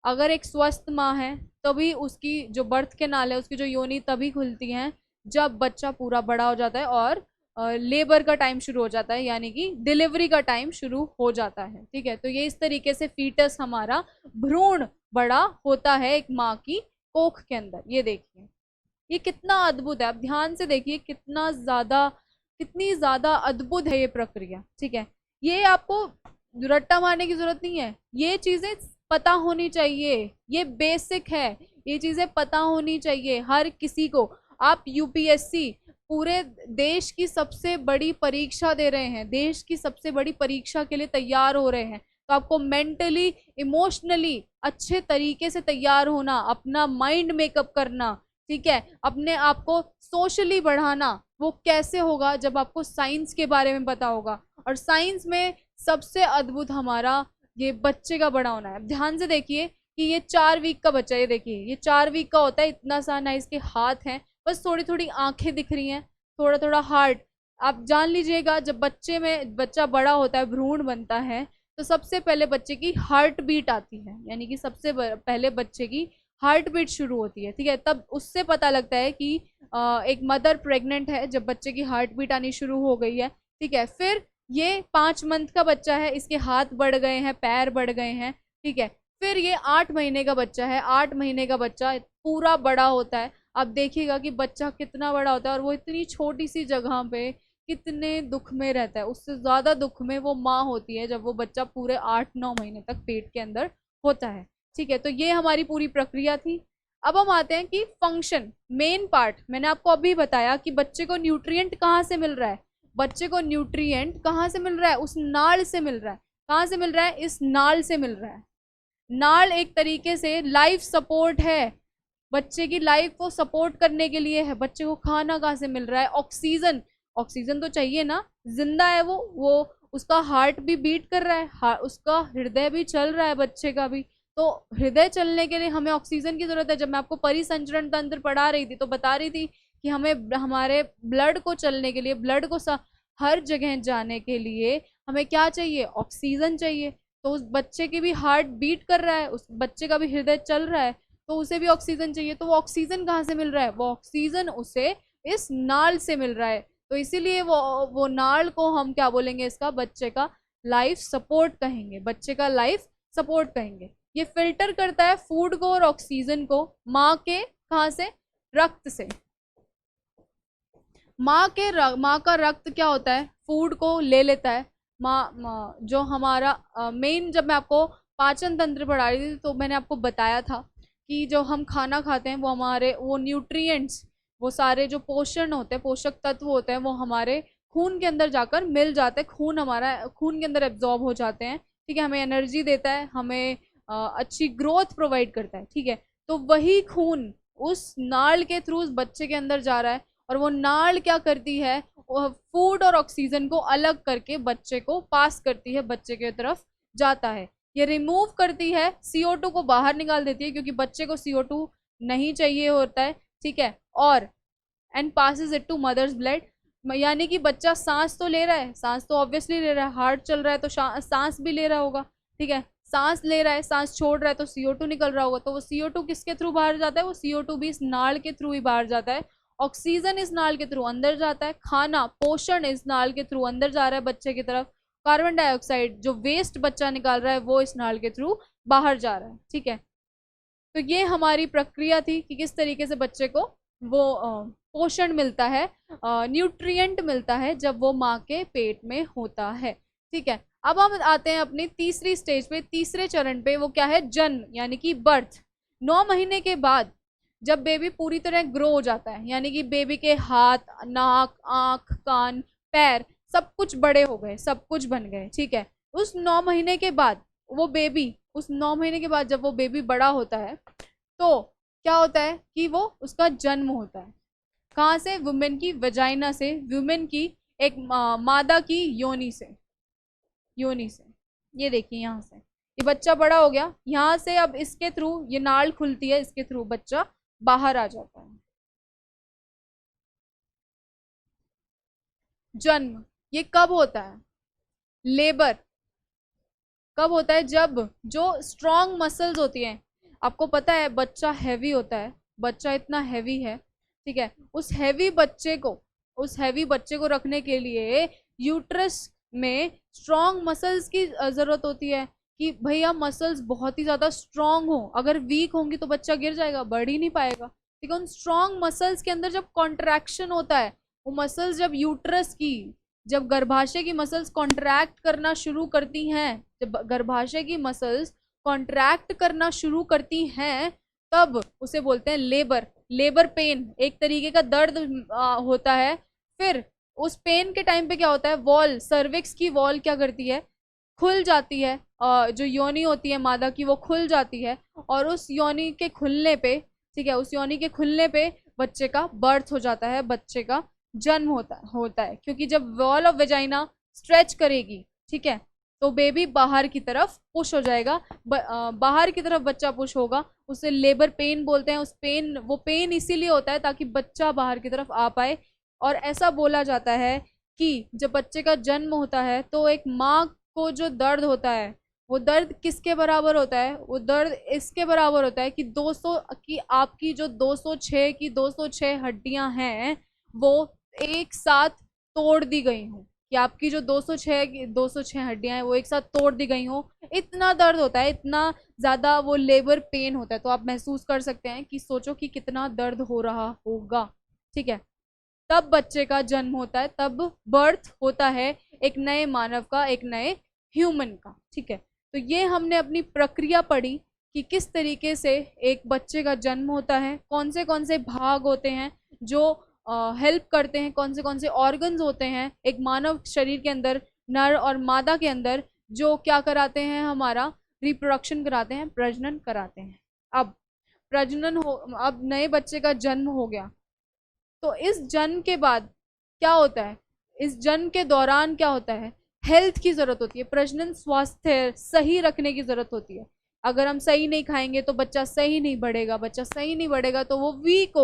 अगर एक स्वस्थ माँ है तभी उसकी जो बर्थ कैनाल है, उसकी जो योनि तभी खुलती है जब बच्चा पूरा बड़ा हो जाता है और लेबर का टाइम शुरू हो जाता है, यानी कि डिलीवरी का टाइम शुरू हो जाता है, ठीक है। तो ये इस तरीके से फीटस हमारा, भ्रूण बड़ा होता है एक माँ की कोख के अंदर। ये देखिए, ये कितना अद्भुत है, आप ध्यान से देखिए, कितनी ज्यादा अद्भुत है ये प्रक्रिया, ठीक है। ये आपको रट्टा मारने की जरूरत नहीं है, ये चीजें पता होनी चाहिए, ये बेसिक है, ये चीजें पता होनी चाहिए हर किसी को। आप यूपीएससी, पूरे देश की सबसे बड़ी परीक्षा दे रहे हैं, देश की सबसे बड़ी परीक्षा के लिए तैयार हो रहे हैं, तो आपको मेंटली, इमोशनली अच्छे तरीके से तैयार होना, अपना माइंड मेकअप करना, ठीक है, अपने आप को सोशली बढ़ाना, वो कैसे होगा? जब आपको साइंस के बारे में पता होगा। और साइंस में सबसे अद्भुत हमारा ये बच्चे का बड़ा होना है। ध्यान से देखिए कि ये 4 वीक का बच्चा, ये देखिए, ये 4 वीक का होता है, इतना सा ना इसके हाथ हैं, बस थोड़ी थोड़ी आंखें दिख रही हैं, थोड़ा थोड़ा हार्ट। आप जान लीजिएगा, जब बच्चे में बच्चा बड़ा होता है, भ्रूण बनता है, तो सबसे पहले बच्चे की हार्ट बीट आती है, यानी कि सबसे पहले बच्चे की हार्ट बीट शुरू होती है, ठीक है। तब उससे पता लगता है कि एक मदर प्रेग्नेंट है, जब बच्चे की हार्ट बीट आनी शुरू हो गई है, ठीक है। फिर ये 5 मंथ का बच्चा है, इसके हाथ बढ़ गए हैं, पैर बढ़ गए हैं, ठीक है। फिर ये 8 महीने का बच्चा है, 8 महीने का बच्चा पूरा बड़ा होता है। आप देखिएगा कि बच्चा कितना बड़ा होता है और वो इतनी छोटी सी जगह पे कितने दुख में रहता है, उससे ज्यादा दुख में वो माँ होती है जब वो बच्चा पूरे 8-9 महीने तक पेट के अंदर होता है, ठीक है। तो ये हमारी पूरी प्रक्रिया थी। अब हम आते हैं कि फंक्शन, मेन पार्ट। मैंने आपको अभी बताया कि बच्चे को न्यूट्रिएंट कहाँ से मिल रहा है, बच्चे को न्यूट्रिएंट कहाँ से मिल रहा है? उस नाल से मिल रहा है। कहाँ से मिल रहा है? इस नाल से मिल रहा है। नाल एक तरीके से लाइफ सपोर्ट है, बच्चे की लाइफ को सपोर्ट करने के लिए है। बच्चे को खाना कहाँ से मिल रहा है? ऑक्सीजन, ऑक्सीजन तो चाहिए ना, जिंदा है वो उसका हार्ट भी बीट कर रहा है, उसका हृदय भी चल रहा है बच्चे का भी, तो हृदय चलने के लिए हमें ऑक्सीजन की जरूरत है। जब मैं आपको परिसंचरण तंत्र पढ़ा रही थी तो बता रही थी कि हमें हमारे ब्लड को चलने के लिए, ब्लड को हर जगह जाने के लिए हमें क्या चाहिए? ऑक्सीजन चाहिए। तो उस बच्चे की भी हार्ट बीट कर रहा है, उस बच्चे का भी हृदय चल रहा है, तो उसे भी ऑक्सीजन चाहिए। तो वो ऑक्सीजन कहाँ से मिल रहा है? वो ऑक्सीजन उसे इस नाल से मिल रहा है। तो इसीलिए वो नाल को हम क्या बोलेंगे? इसका बच्चे का लाइफ सपोर्ट कहेंगे, बच्चे का लाइफ सपोर्ट कहेंगे। ये फिल्टर करता है फूड को और ऑक्सीजन को माँ के कहाँ से? रक्त से। माँ का रक्त क्या होता है? फूड को ले लेता है। जो हमारा मेन, जब मैं आपको पाचन तंत्र पढ़ा रही थी तो मैंने आपको बताया था कि जो हम खाना खाते हैं वो हमारे वो न्यूट्रिएंट्स, वो सारे जो पोषण होते हैं, पोषक तत्व होते हैं, वो हमारे खून के अंदर जाकर मिल जाते हैं, खून हमारा खून के अंदर एब्जॉर्ब हो जाते हैं। ठीक है, हमें एनर्जी देता है, हमें अच्छी ग्रोथ प्रोवाइड करता है। ठीक है, तो वही खून उस नाल के थ्रू उस बच्चे के अंदर जा रहा है, और वो नाल क्या करती है? फूड और ऑक्सीजन को अलग करके बच्चे को पास करती है, बच्चे के तरफ जाता है। ये रिमूव करती है, CO2 को बाहर निकाल देती है, क्योंकि बच्चे को CO2 नहीं चाहिए होता है। ठीक है, और and passes it to mother's blood, यानी कि बच्चा सांस तो ले रहा है, सांस तो ऑब्वियसली ले रहा है, हार्ट चल रहा है तो सांस भी ले रहा होगा। ठीक है, सांस ले रहा है, सांस छोड़ रहा है तो CO2 निकल रहा होगा। तो वो CO2 किसके थ्रू बाहर जाता है? वो CO2 भी इस नाल के थ्रू ही बाहर जाता है। ऑक्सीजन इस नाल के थ्रू अंदर जाता है, खाना पोषण इस नाल के थ्रू अंदर जा रहा है बच्चे की तरफ, कार्बन डाइऑक्साइड जो वेस्ट बच्चा निकाल रहा है वो इस नाल के थ्रू बाहर जा रहा है। ठीक है, तो ये हमारी प्रक्रिया थी कि किस तरीके से बच्चे को वो पोषण मिलता है, न्यूट्रिएंट मिलता है जब वो माँ के पेट में होता है। ठीक है, अब हम आते हैं अपनी तीसरी स्टेज पे, तीसरे चरण पे। वो क्या है? जन्म, यानी कि बर्थ। 9 महीने के बाद जब बेबी पूरी तरह ग्रो हो जाता है, यानी कि बेबी के हाथ, नाक, आंख, कान, पैर सब कुछ बड़े हो गए, सब कुछ बन गए। ठीक है, उस 9 महीने के बाद वो बेबी, उस 9 महीने के बाद जब वो बेबी बड़ा होता है तो क्या होता है कि वो उसका जन्म होता है। कहाँ से? वुमेन की वजाइना से, वुमेन की एक मादा की योनि से, योनि से। ये देखिए यहाँ से ये बच्चा बड़ा हो गया, यहाँ से अब इसके थ्रू ये नाल खुलती है, इसके थ्रू बच्चा बाहर आ जाता है। जन्म ये कब होता है? लेबर कब होता है? जब जो स्ट्रॉन्ग मसल्स होती हैं, आपको पता है बच्चा हैवी होता है, बच्चा इतना हैवी है। ठीक है, उस हैवी बच्चे को रखने के लिए यूट्रस में स्ट्रॉन्ग मसल्स की जरूरत होती है कि भैया मसल्स बहुत ही ज्यादा स्ट्रॉन्ग हो, अगर वीक होंगी तो बच्चा गिर जाएगा, बढ़ ही नहीं पाएगा। ठीक है, उन स्ट्रॉन्ग मसल्स के अंदर जब कॉन्ट्रैक्शन होता है, वो मसल्स जब यूट्रस की, जब गर्भाशय की मसल्स कॉन्ट्रैक्ट करना शुरू करती हैं, जब गर्भाशय की मसल्स कॉन्ट्रैक्ट करना शुरू करती हैं, तब उसे बोलते हैं लेबर। लेबर पेन एक तरीके का दर्द होता है। फिर उस पेन के टाइम पे क्या होता है? वॉल, सर्विक्स की वॉल क्या करती है? खुल जाती है, जो योनि होती है मादा की वो खुल जाती है, और उस योनि के खुलने पे, ठीक है, उस योनि के खुलने पे बच्चे का बर्थ हो जाता है, बच्चे का जन्म होता है। क्योंकि जब वॉल ऑफ वेजाइना स्ट्रेच करेगी, ठीक है, तो बेबी बाहर की तरफ पुश हो जाएगा, बाहर की तरफ बच्चा पुश होगा, उसे लेबर पेन बोलते हैं। वो पेन इसीलिए होता है ताकि बच्चा बाहर की तरफ आ पाए। और ऐसा बोला जाता है कि जब बच्चे का जन्म होता है तो एक माँ को जो दर्द होता है, वो दर्द किसके बराबर होता है? वो दर्द इसके बराबर होता है कि 200 की आपकी जो 206 की 206 हड्डियां हैं वो एक साथ तोड़ दी गई हूँ, कि आपकी जो 206 हड्डियां हैं वो एक साथ तोड़ दी गई हो। इतना दर्द होता है, इतना ज्यादा वो लेबर पेन होता है। तो आप महसूस कर सकते हैं कि सोचो कि कितना दर्द हो रहा होगा। ठीक है, तब बच्चे का जन्म होता है, तब बर्थ होता है एक नए मानव का, एक नए ह्यूमन का। ठीक है, तो ये हमने अपनी प्रक्रिया पढ़ी कि किस तरीके से एक बच्चे का जन्म होता है, कौन से भाग होते हैं जो हेल्प करते हैं, कौन से ऑर्गन्स होते हैं एक मानव शरीर के अंदर, नर और मादा के अंदर, जो क्या कराते हैं? हमारा रिप्रोडक्शन कराते हैं, प्रजनन कराते हैं। अब अब नए बच्चे का जन्म हो गया, तो इस जन्म के बाद क्या होता है? इस जन्म के दौरान क्या होता है? हेल्थ की जरूरत होती है, प्रजनन स्वास्थ्य सही रखने की जरूरत होती है। अगर हम सही नहीं खाएंगे तो बच्चा सही नहीं बढ़ेगा, बच्चा सही नहीं बढ़ेगा तो वो वीक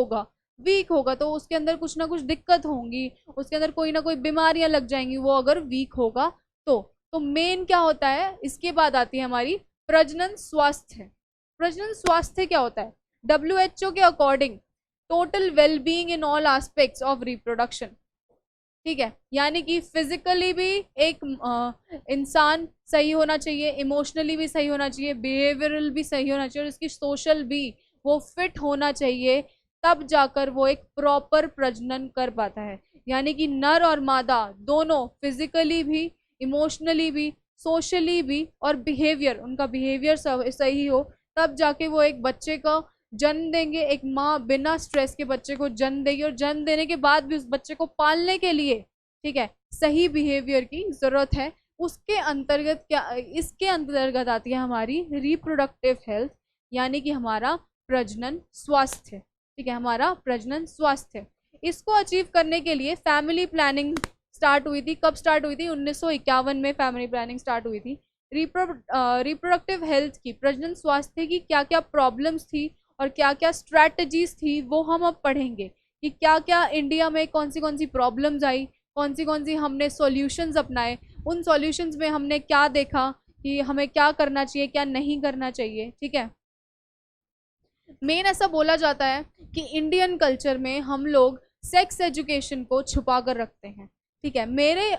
होगा तो उसके अंदर कुछ ना कुछ दिक्कत होंगी, उसके अंदर कोई ना कोई बीमारियां लग जाएंगी वो अगर वीक होगा तो। तो मेन क्या होता है, इसके बाद आती है हमारी प्रजनन स्वास्थ्य। प्रजनन स्वास्थ्य क्या होता है? WHO के according total wellbeing in all aspects of reproduction. ठीक है, यानी कि फिजिकली भी एक इंसान सही होना चाहिए, इमोशनली भी सही होना चाहिए, बिहेवियरल भी सही होना चाहिए, और इसकी सोशल भी वो फिट होना चाहिए, तब जाकर वो एक प्रॉपर प्रजनन कर पाता है। यानी कि नर और मादा दोनों फिजिकली भी, इमोशनली भी, सोशली भी, और बिहेवियर, उनका बिहेवियर सही हो, तब जाके वो एक बच्चे का जन्म देंगे। एक माँ बिना स्ट्रेस के बच्चे को जन्म देगी, और जन्म देने के बाद भी उस बच्चे को पालने के लिए, ठीक है, सही बिहेवियर की जरूरत है। उसके अंतर्गत क्या, इसके अंतर्गत आती है हमारी रिप्रोडक्टिव हेल्थ, यानी कि हमारा प्रजनन स्वास्थ्य। ठीक है, हमारा प्रजनन स्वास्थ्य। इसको अचीव करने के लिए फैमिली प्लानिंग स्टार्ट हुई थी। कब स्टार्ट हुई थी? 1951 में फैमिली प्लानिंग स्टार्ट हुई थी। रिप्रोडक्टिव हेल्थ की, प्रजनन स्वास्थ्य की क्या क्या प्रॉब्लम्स थी और क्या क्या स्ट्रैटेजीज थी, वो हम अब पढ़ेंगे कि क्या क्या इंडिया में कौन सी प्रॉब्लम्स आई, कौन सी हमने सॉल्यूशंस अपनाए, उन सॉल्यूशंस में हमने क्या देखा कि हमें क्या करना चाहिए, क्या नहीं करना चाहिए। ठीक है, मेन ऐसा बोला जाता है कि इंडियन कल्चर में हम लोग सेक्स एजुकेशन को छुपा कर रखते हैं। ठीक है, मेरे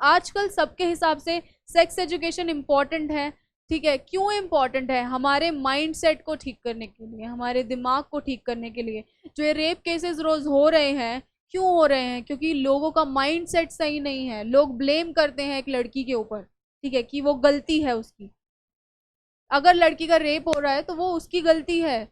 आजकल सबके हिसाब से सेक्स एजुकेशन इम्पॉर्टेंट है। ठीक है, क्यों इम्पॉर्टेंट है? हमारे माइंड सेट को ठीक करने के लिए, हमारे दिमाग को ठीक करने के लिए। जो ये रेप केसेस रोज हो रहे हैं, क्यों हो रहे हैं? क्योंकि लोगों का माइंड सेट सही नहीं है। लोग ब्लेम करते हैं एक लड़की के ऊपर, ठीक है, कि वो गलती है उसकी। अगर लड़की का रेप हो रहा है तो वो उसकी गलती है,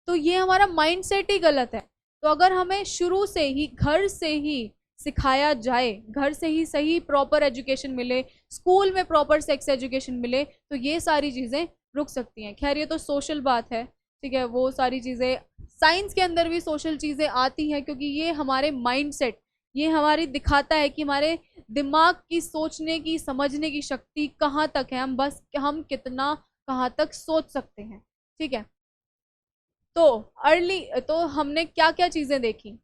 तो ये हमारा माइंड सेट ही गलत है। तो अगर हमें शुरू से ही, घर से ही सिखाया जाए, घर से ही सही प्रॉपर एजुकेशन मिले, स्कूल में प्रॉपर सेक्स एजुकेशन मिले, तो ये सारी चीज़ें रुक सकती हैं। खैर, ये तो सोशल बात है, ठीक है, वो सारी चीज़ें साइंस के अंदर भी सोशल चीज़ें आती हैं, क्योंकि ये हमारे माइंड सेट, ये हमारी दिखाता है कि हमारे दिमाग की सोचने की, समझने की शक्ति कहाँ तक है, हम कितना कहाँ तक सोच सकते हैं। ठीक है, तो हमने क्या क्या चीज़ें देखी?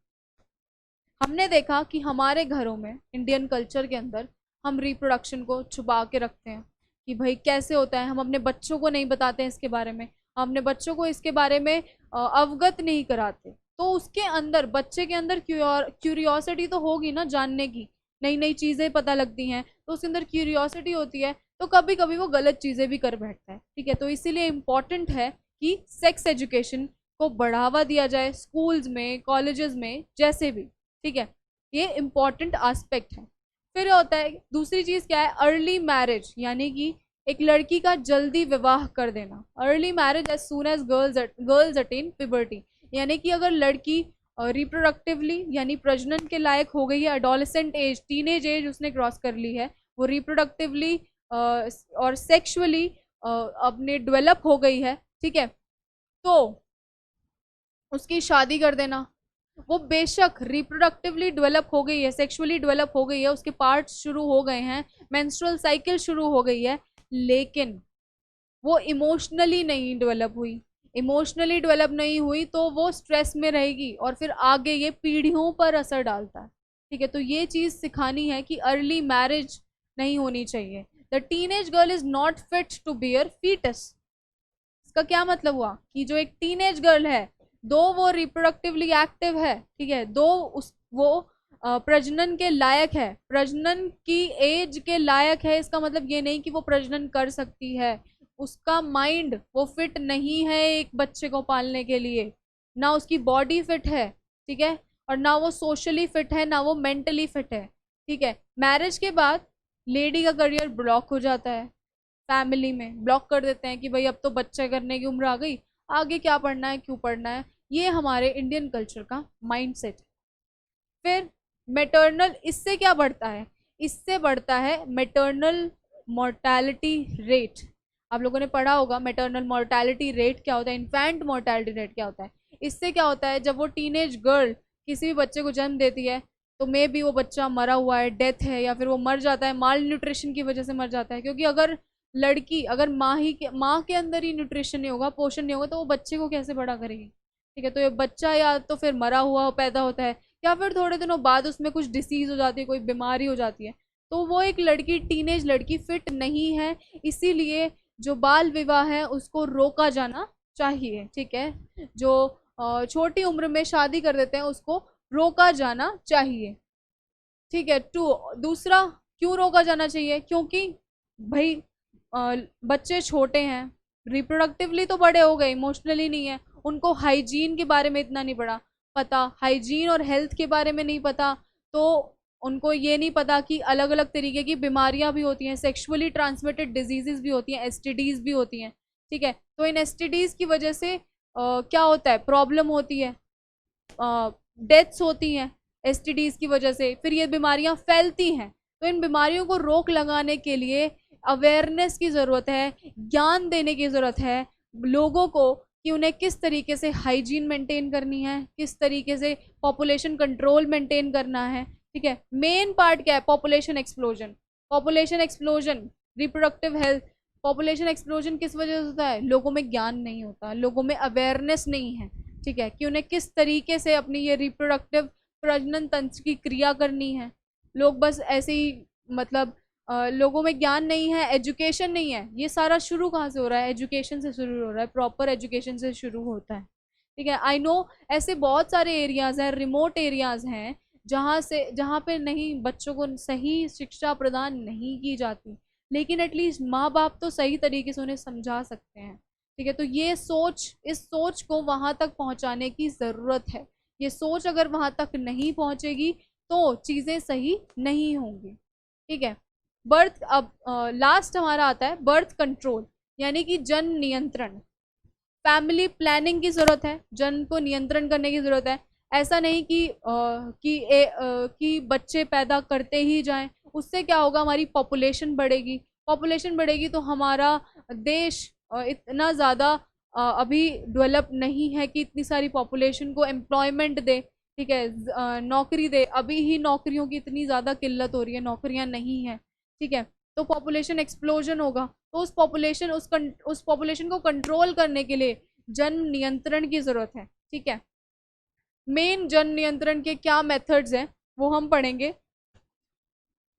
हमने देखा कि हमारे घरों में, इंडियन कल्चर के अंदर, हम रिप्रोडक्शन को छुपा के रखते हैं कि भाई कैसे होता है। हम अपने बच्चों को नहीं बताते हैं इसके बारे में, हम अपने बच्चों को इसके बारे में अवगत नहीं कराते। तो उसके अंदर, बच्चे के अंदर क्यूरियोसिटी तो होगी ना जानने की, नई नई चीज़ें पता लगती हैं, तो उसके अंदर क्यूरियोसिटी होती है, तो कभी कभी वो गलत चीज़ें भी कर बैठता है। ठीक है, तो इसीलिए इम्पॉर्टेंट है कि सेक्स एजुकेशन को बढ़ावा दिया जाए, स्कूल्स में, कॉलेजेस में, जैसे भी। ठीक है, ये इम्पॉर्टेंट एस्पेक्ट है। फिर होता है दूसरी चीज़, क्या है? अर्ली मैरिज, यानी कि एक लड़की का जल्दी विवाह कर देना। Early marriage as soon as girls attain puberty, यानी कि अगर लड़की रिप्रोडक्टिवली, यानी प्रजनन के लायक हो गई है, अडोलेसेंट एज, टीनेज एज उसने क्रॉस कर ली है, वो रिप्रोडक्टिवली और सेक्सुअली अपने डेवलप हो गई है, ठीक है, तो उसकी शादी कर देना। वो बेशक रिप्रोडक्टिवली डेवलप हो गई है, सेक्सुअली डेवलप हो गई है, उसके पार्ट्स शुरू हो गए हैं, मेंस्ट्रुअल साइकिल शुरू हो गई है, लेकिन वो इमोशनली नहीं डेवलप हुई। इमोशनली डेवलप नहीं हुई तो वो स्ट्रेस में रहेगी, और फिर आगे ये पीढ़ियों पर असर डालता है। ठीक है, तो ये चीज़ सिखानी है कि अर्ली मैरिज नहीं होनी चाहिए। The teenage girl is not fit to bear foetus. इसका क्या मतलब हुआ? कि जो एक टीनेज गर्ल है, दो वो रिप्रोडक्टिवली एक्टिव है, ठीक है, दो वो प्रजनन के लायक है, प्रजनन की एज के लायक है, इसका मतलब ये नहीं कि वो प्रजनन कर सकती है। उसका माइंड वो फिट नहीं है एक बच्चे को पालने के लिए, ना उसकी बॉडी फिट है, ठीक है, और ना वो सोशली फिट है, ना वो मेंटली फिट है। ठीक है, मैरिज के बाद लेडी का करियर ब्लॉक हो जाता है, फैमिली में ब्लॉक कर देते हैं कि भाई अब तो बच्चे करने की उम्र आ गई, आगे क्या पढ़ना है, क्यों पढ़ना है। ये हमारे इंडियन कल्चर का माइंडसेट। फिर मैटरनल, इससे क्या बढ़ता है? इससे बढ़ता है मैटरनल मोर्टैलिटी रेट। आप लोगों ने पढ़ा होगा मैटरनल मोर्टैलिटी रेट क्या होता है, इन्फेंट मोर्टैलिटी रेट क्या होता है। इससे क्या होता है, जब वो टीनेज गर्ल किसी भी बच्चे को जन्म देती है, तो मे बी वो बच्चा मरा हुआ है, डेथ है, या फिर वो मर जाता है, माल न्यूट्रिशन की वजह से मर जाता है। क्योंकि अगर लड़की, अगर माँ के अंदर ही न्यूट्रिशन नहीं होगा, पोषण नहीं होगा, तो वो बच्चे को कैसे बड़ा करेगी? ठीक है, तो ये बच्चा या तो फिर मरा हुआ पैदा होता है, या फिर थोड़े दिनों बाद उसमें कुछ डिसीज हो जाती है, कोई बीमारी हो जाती है, तो वो एक लड़की, टीनेज लड़की फिट नहीं है, इसीलिए जो बाल विवाह है उसको रोका जाना चाहिए। ठीक है, जो छोटी उम्र में शादी कर देते हैं उसको रोका जाना चाहिए। ठीक है। दूसरा, क्यों रोका जाना चाहिए? क्योंकि भाई बच्चे छोटे हैं, रिप्रोडक्टिवली तो बड़े हो गए, इमोशनली नहीं है, उनको हाइजीन के बारे में इतना नहीं पता, हाइजीन और हेल्थ के बारे में नहीं पता, तो उनको ये नहीं पता कि अलग अलग तरीके की बीमारियां भी होती हैं, सेक्सुअली ट्रांसमिटेड डिजीजेस भी होती हैं, एसटीडीज भी होती हैं। ठीक है, तो इन एसटीडीज की वजह से क्या होता है, प्रॉब्लम होती है, डेथ्स होती हैं एसटीडीज की वजह से, फिर ये बीमारियां फैलती हैं। तो इन बीमारियों को रोक लगाने के लिए अवेयरनेस की ज़रूरत है, ज्ञान देने की ज़रूरत है लोगों को कि उन्हें किस तरीके से हाइजीन मेंटेन करनी है, किस तरीके से पॉपुलेशन कंट्रोल मेंटेन करना है। ठीक है, मेन पार्ट क्या है? Population explosion. Population explosion, reproductive health. Population explosion किस वजह से होता है? लोगों में ज्ञान नहीं होता, लोगों में अवेयरनेस नहीं है। ठीक है, कि उन्हें किस तरीके से अपनी ये रिप्रोडक्टिव प्रजनन तंत्र की क्रिया करनी है। लोग बस ऐसे ही, मतलब लोगों में ज्ञान नहीं है, एजुकेशन नहीं है। ये सारा शुरू कहाँ से हो रहा है? एजुकेशन से शुरू हो रहा है, प्रॉपर एजुकेशन से शुरू होता है। ठीक है, आई नो ऐसे बहुत सारे एरियाज हैं, रिमोट एरियाज हैं, जहाँ पे नहीं, बच्चों को सही शिक्षा प्रदान नहीं की जाती, लेकिन एटलीस्ट माँ बाप तो सही तरीके से उन्हें समझा सकते हैं। ठीक है, तो ये सोच, इस सोच को वहां तक पहुंचाने की ज़रूरत है। ये सोच अगर वहां तक नहीं पहुंचेगी तो चीज़ें सही नहीं होंगी। ठीक है, बर्थ, अब लास्ट हमारा आता है बर्थ कंट्रोल, यानी कि जन्म नियंत्रण। फैमिली प्लानिंग की ज़रूरत है, जन्म को नियंत्रण करने की ज़रूरत है। ऐसा नहीं कि बच्चे पैदा करते ही जाएं, उससे क्या होगा? हमारी पॉपुलेशन बढ़ेगी, पॉपुलेशन बढ़ेगी तो हमारा देश इतना ज़्यादा अभी डेवलप नहीं है कि इतनी सारी पॉपुलेशन को एम्प्लॉयमेंट दे। ठीक है, नौकरी दे। अभी ही नौकरियों की इतनी ज़्यादा किल्लत हो रही है, नौकरियां नहीं है। ठीक है, तो पॉपुलेशन एक्सप्लोजन होगा, तो उस पॉपुलेशन को कंट्रोल करने के लिए जन्म नियंत्रण की ज़रूरत है। ठीक है, मेन जन्म नियंत्रण के क्या मेथड्स हैं वो हम पढ़ेंगे।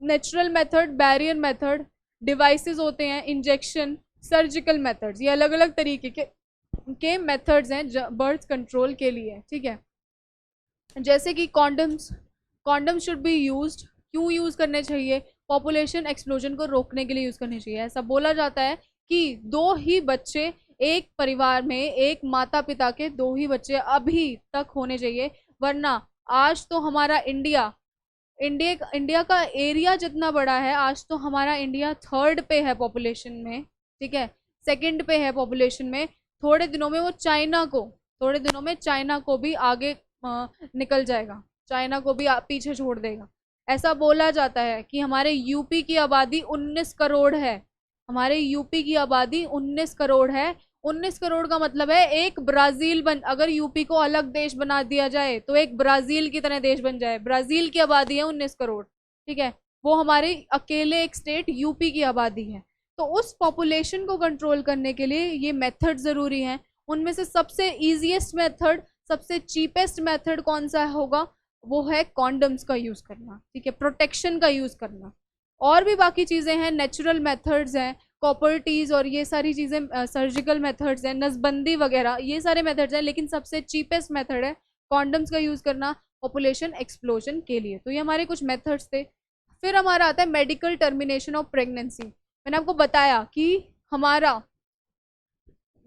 Natural method, barrier method, devices होते हैं, इंजेक्शन, सर्जिकल मेथड्स, ये अलग अलग तरीके के मेथड्स हैं बर्थ कंट्रोल के लिए। ठीक है, जैसे कि कॉन्डम्स शुड बी यूज्ड। क्यों यूज़ करने चाहिए? पॉपुलेशन एक्सप्लोजन को रोकने के लिए यूज़ करने चाहिए। ऐसा बोला जाता है कि 2 ही बच्चे एक परिवार में, एक माता पिता के 2 ही बच्चे अभी तक होने चाहिए, वरना आज तो हमारा इंडिया का एरिया जितना बड़ा है, आज तो हमारा इंडिया 3rd पे है पॉपुलेशन में। ठीक है, 2nd पे है पॉपुलेशन में। थोड़े दिनों में वो चाइना को भी आगे निकल जाएगा, चाइना को भी पीछे छोड़ देगा। ऐसा बोला जाता है कि हमारे यूपी की आबादी 19 करोड़ है। हमारे यूपी की आबादी 19 करोड़ है। 19 करोड़ का मतलब है एक ब्राजील अगर यूपी को अलग देश बना दिया जाए तो एक ब्राजील की तरह देश बन जाए। ब्राजील की आबादी है 19 करोड़। ठीक है, वो हमारे अकेले एक स्टेट यूपी की आबादी है। तो उस पॉपुलेशन को कंट्रोल करने के लिए ये मेथड ज़रूरी हैं। उनमें से सबसे ईजीएस्ट मेथड, सबसे चीपेस्ट मेथड कौन सा होगा? वो है कॉन्डम्स का यूज़ करना। ठीक है, प्रोटेक्शन का यूज़ करना। और भी बाकी चीज़ें हैं, नेचुरल मेथड्स हैं, कॉपर्टीज और ये सारी चीज़ें, सर्जिकल मेथड्स हैं, नसबंदी वगैरह, ये सारे मेथड्स हैं, लेकिन सबसे चीपेस्ट मेथड है कॉन्डम्स का यूज़ करना पॉपुलेशन एक्सप्लोजन के लिए। तो ये हमारे कुछ मेथड्स थे। फिर हमारा आता है मेडिकल टर्मिनेशन ऑफ प्रेगनेंसी। मैंने आपको बताया कि हमारा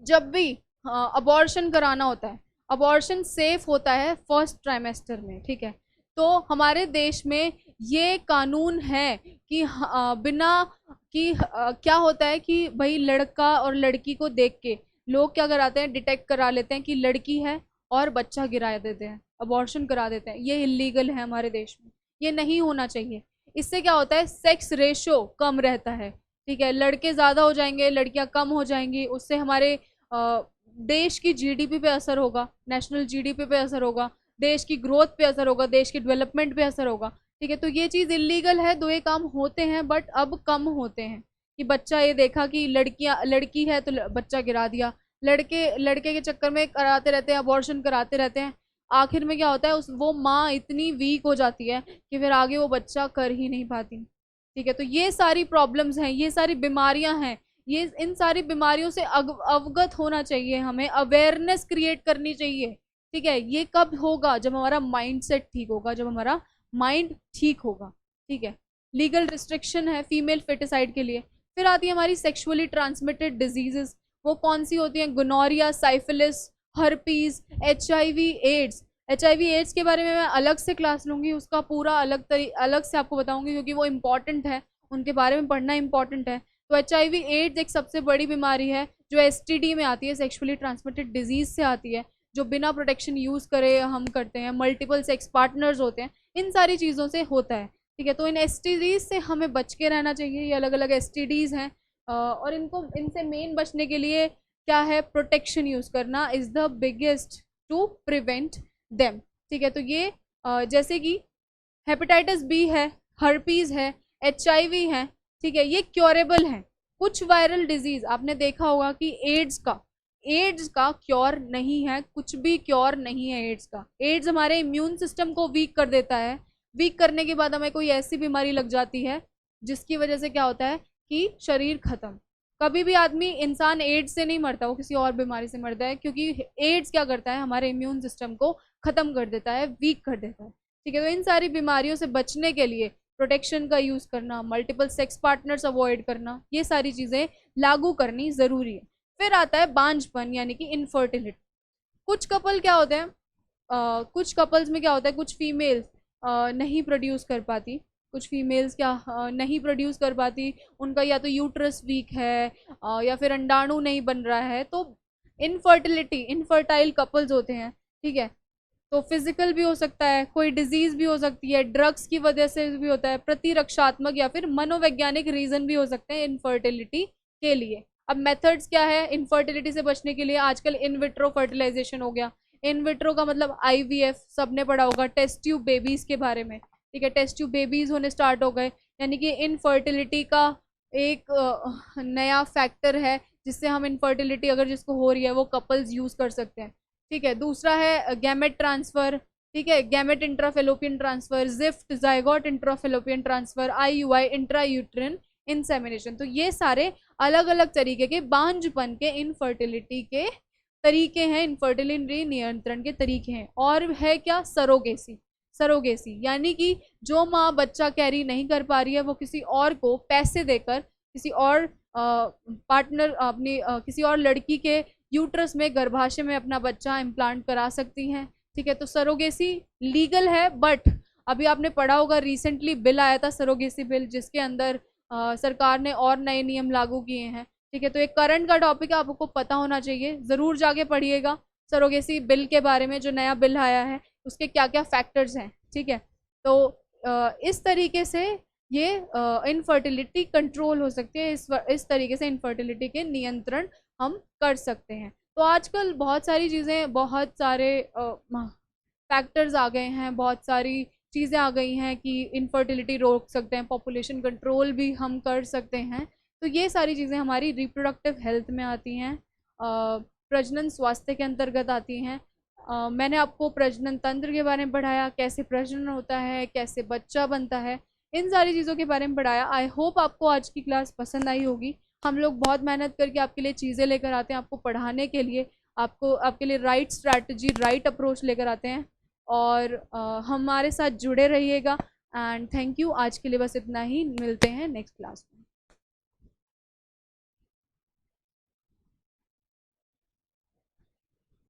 जब भी अबॉर्शन कराना होता है, अबॉर्शन सेफ होता है फर्स्ट ट्राइमेस्टर में। ठीक है, तो हमारे देश में ये कानून है कि बिना कि क्या होता है कि भाई लड़का और लड़की को देख के लोग क्या कराते हैं, डिटेक्ट करा लेते हैं कि लड़की है और बच्चा गिरा देते हैं, अबॉर्शन करा देते हैं। ये इलीगल है हमारे देश में, ये नहीं होना चाहिए। इससे क्या होता है? सेक्स रेशो कम रहता है। ठीक है, लड़के ज़्यादा हो जाएंगे, लड़कियां कम हो जाएंगी, उससे हमारे देश की जीडीपी पे असर होगा, नेशनल जीडीपी पे असर होगा, देश की ग्रोथ पे असर होगा, देश की डेवलपमेंट पे असर होगा। ठीक है, तो ये चीज़ इलीगल है। 2 काम होते हैं बट अब कम होते हैं कि बच्चा ये देखा कि लड़की है तो बच्चा गिरा दिया, लड़के के चक्कर में कराते रहते हैं, अबॉर्शन कराते रहते हैं। आखिर में क्या होता है, वो माँ इतनी वीक हो जाती है कि फिर आगे वो बच्चा कर ही नहीं पाती। ठीक है, तो ये सारी प्रॉब्लम्स हैं, ये सारी बीमारियां हैं, ये इन सारी बीमारियों से अवगत होना चाहिए, हमें अवेयरनेस क्रिएट करनी चाहिए। ठीक है, ये कब होगा? जब हमारा माइंड सेट ठीक होगा, जब हमारा माइंड ठीक होगा। ठीक है, लीगल रिस्ट्रिक्शन है फीमेल फेटिसाइड के लिए। फिर आती है हमारी सेक्सुअली ट्रांसमिटेड डिजीजेस। वो कौन सी होती हैं? Gonorrhoea, syphilis, herpes, HIV, AIDS. HIV AIDS के बारे में मैं अलग से क्लास लूंगी, उसका पूरा अलग से आपको बताऊंगी, क्योंकि वो इम्पॉर्टेंट है, उनके बारे में पढ़ना इम्पॉर्टेंट है। तो HIV एड्स एक सबसे बड़ी बीमारी है जो STD में आती है, सेक्सुअली ट्रांसमिटेड डिजीज से आती है, जो बिना प्रोटेक्शन यूज करे हम करते हैं, मल्टीपल सेक्स पार्टनर्स होते हैं, इन सारी चीज़ों से होता है। ठीक है, तो इन STDs से हमें बच के रहना चाहिए। ये अलग अलग STDs हैं, और इनसे मेन बचने के लिए क्या है? प्रोटेक्शन यूज करना is the biggest to prevent them. ठीक है, तो ये जैसे कि हेपेटाइटिस बी है, हर्पीज है, HIV है। ठीक है, ये क्योरेबल है। कुछ वायरल डिजीज आपने देखा होगा कि एड्स का क्योर नहीं है, कुछ भी क्योर नहीं है एड्स का। एड्स हमारे इम्यून सिस्टम को वीक कर देता है, वीक करने के बाद हमें कोई ऐसी बीमारी लग जाती है जिसकी वजह से क्या होता है कि शरीर खत्म। कभी भी इंसान एड्स से नहीं मरता, वो किसी और बीमारी से मरता है, क्योंकि एड्स क्या करता है? हमारे इम्यून सिस्टम को खत्म कर देता है, वीक कर देता है। ठीक है, तो इन सारी बीमारियों से बचने के लिए प्रोटेक्शन का यूज करना, मल्टीपल सेक्स पार्टनर्स अवॉइड करना, ये सारी चीजें लागू करनी जरूरी है। फिर आता है बांझपन यानी कि इनफर्टिलिटी। कुछ कपल क्या होते हैं, कुछ कपल्स में क्या होता है, कुछ फीमेल्स नहीं प्रोड्यूस कर पाती, कुछ फीमेल्स क्या नहीं प्रोड्यूस कर पाती, उनका या तो यूट्रस वीक है, या फिर अंडाणु नहीं बन रहा है, तो इनफर्टाइल कपल्स होते हैं। ठीक है, तो फिजिकल भी हो सकता है, कोई डिजीज भी हो सकती है, ड्रग्स की वजह से भी होता है, प्रतिरक्षात्मक या फिर मनोवैज्ञानिक रीजन भी हो सकते हैं इनफर्टिलिटी के लिए। अब मेथड्स क्या है इनफर्टिलिटी से बचने के लिए? आजकल इन विट्रो फर्टिलाइजेशन हो गया। इन विट्रो का मतलब IVF, सबने पढ़ा होगा, टेस्ट ट्यूब बेबीज के बारे में। ठीक है, टेस्ट ट्यूब बेबीज होने स्टार्ट हो गए, यानी कि इनफर्टिलिटी का एक नया फैक्टर है जिससे हम इनफर्टिलिटी अगर जिसको हो रही है वो कपल्स यूज कर सकते हैं। ठीक है, दूसरा है गैमेट ट्रांसफर। ठीक है, gamete intrafallopian transfer, GIFT zygote intrafallopian transfer, IUI intrauterine insemination. तो ये सारे अलग अलग तरीके के बांझपन के इनफर्टिलिटी के तरीके हैं, इनफर्टिलिटी नियंत्रण के तरीके हैं। और है क्या? सरोगेसी यानी कि जो माँ बच्चा कैरी नहीं कर पा रही है, वो किसी और को पैसे देकर किसी और पार्टनर अपनी किसी और लड़की के यूट्रस में, गर्भाशय में अपना बच्चा इम्प्लांट करा सकती हैं। ठीक है, तो सरोगेसी लीगल है, बट अभी आपने पढ़ा होगा रिसेंटली बिल आया था, सरोगेसी बिल, जिसके अंदर सरकार ने और नए नियम लागू किए हैं। ठीक है, तो एक करंट का टॉपिक है, आपको पता होना चाहिए, ज़रूर जाके पढ़िएगा सरोगेसी बिल के बारे में, जो नया बिल आया है उसके क्या क्या फैक्टर्स हैं। ठीक है, तो इस तरीके से ये इनफर्टिलिटी कंट्रोल हो सकती है, इस तरीके से इनफर्टिलिटी के नियंत्रण हम कर सकते हैं। तो आजकल बहुत सारी चीज़ें, बहुत सारे फैक्टर्स आ गए हैं, बहुत सारी चीज़ें आ गई हैं कि इनफर्टिलिटी रोक सकते हैं, पॉपुलेशन कंट्रोल भी हम कर सकते हैं। तो ये सारी चीज़ें हमारी रिप्रोडक्टिव हेल्थ में आती हैं, प्रजनन स्वास्थ्य के अंतर्गत आती हैं। मैंने आपको प्रजनन तंत्र के बारे में पढ़ाया, कैसे प्रजनन होता है, कैसे बच्चा बनता है, इन सारी चीज़ों के बारे में पढ़ाया। आई होप आपको आज की क्लास पसंद आई होगी। हम लोग बहुत मेहनत करके आपके लिए चीज़ें लेकर आते हैं, आपको पढ़ाने के लिए, आपके लिए राइट स्ट्रैटेजी, राइट अप्रोच लेकर आते हैं। और हमारे साथ जुड़े रहिएगा। And thank you. आज के लिए बस इतना ही, मिलते हैं नेक्स्ट क्लास में।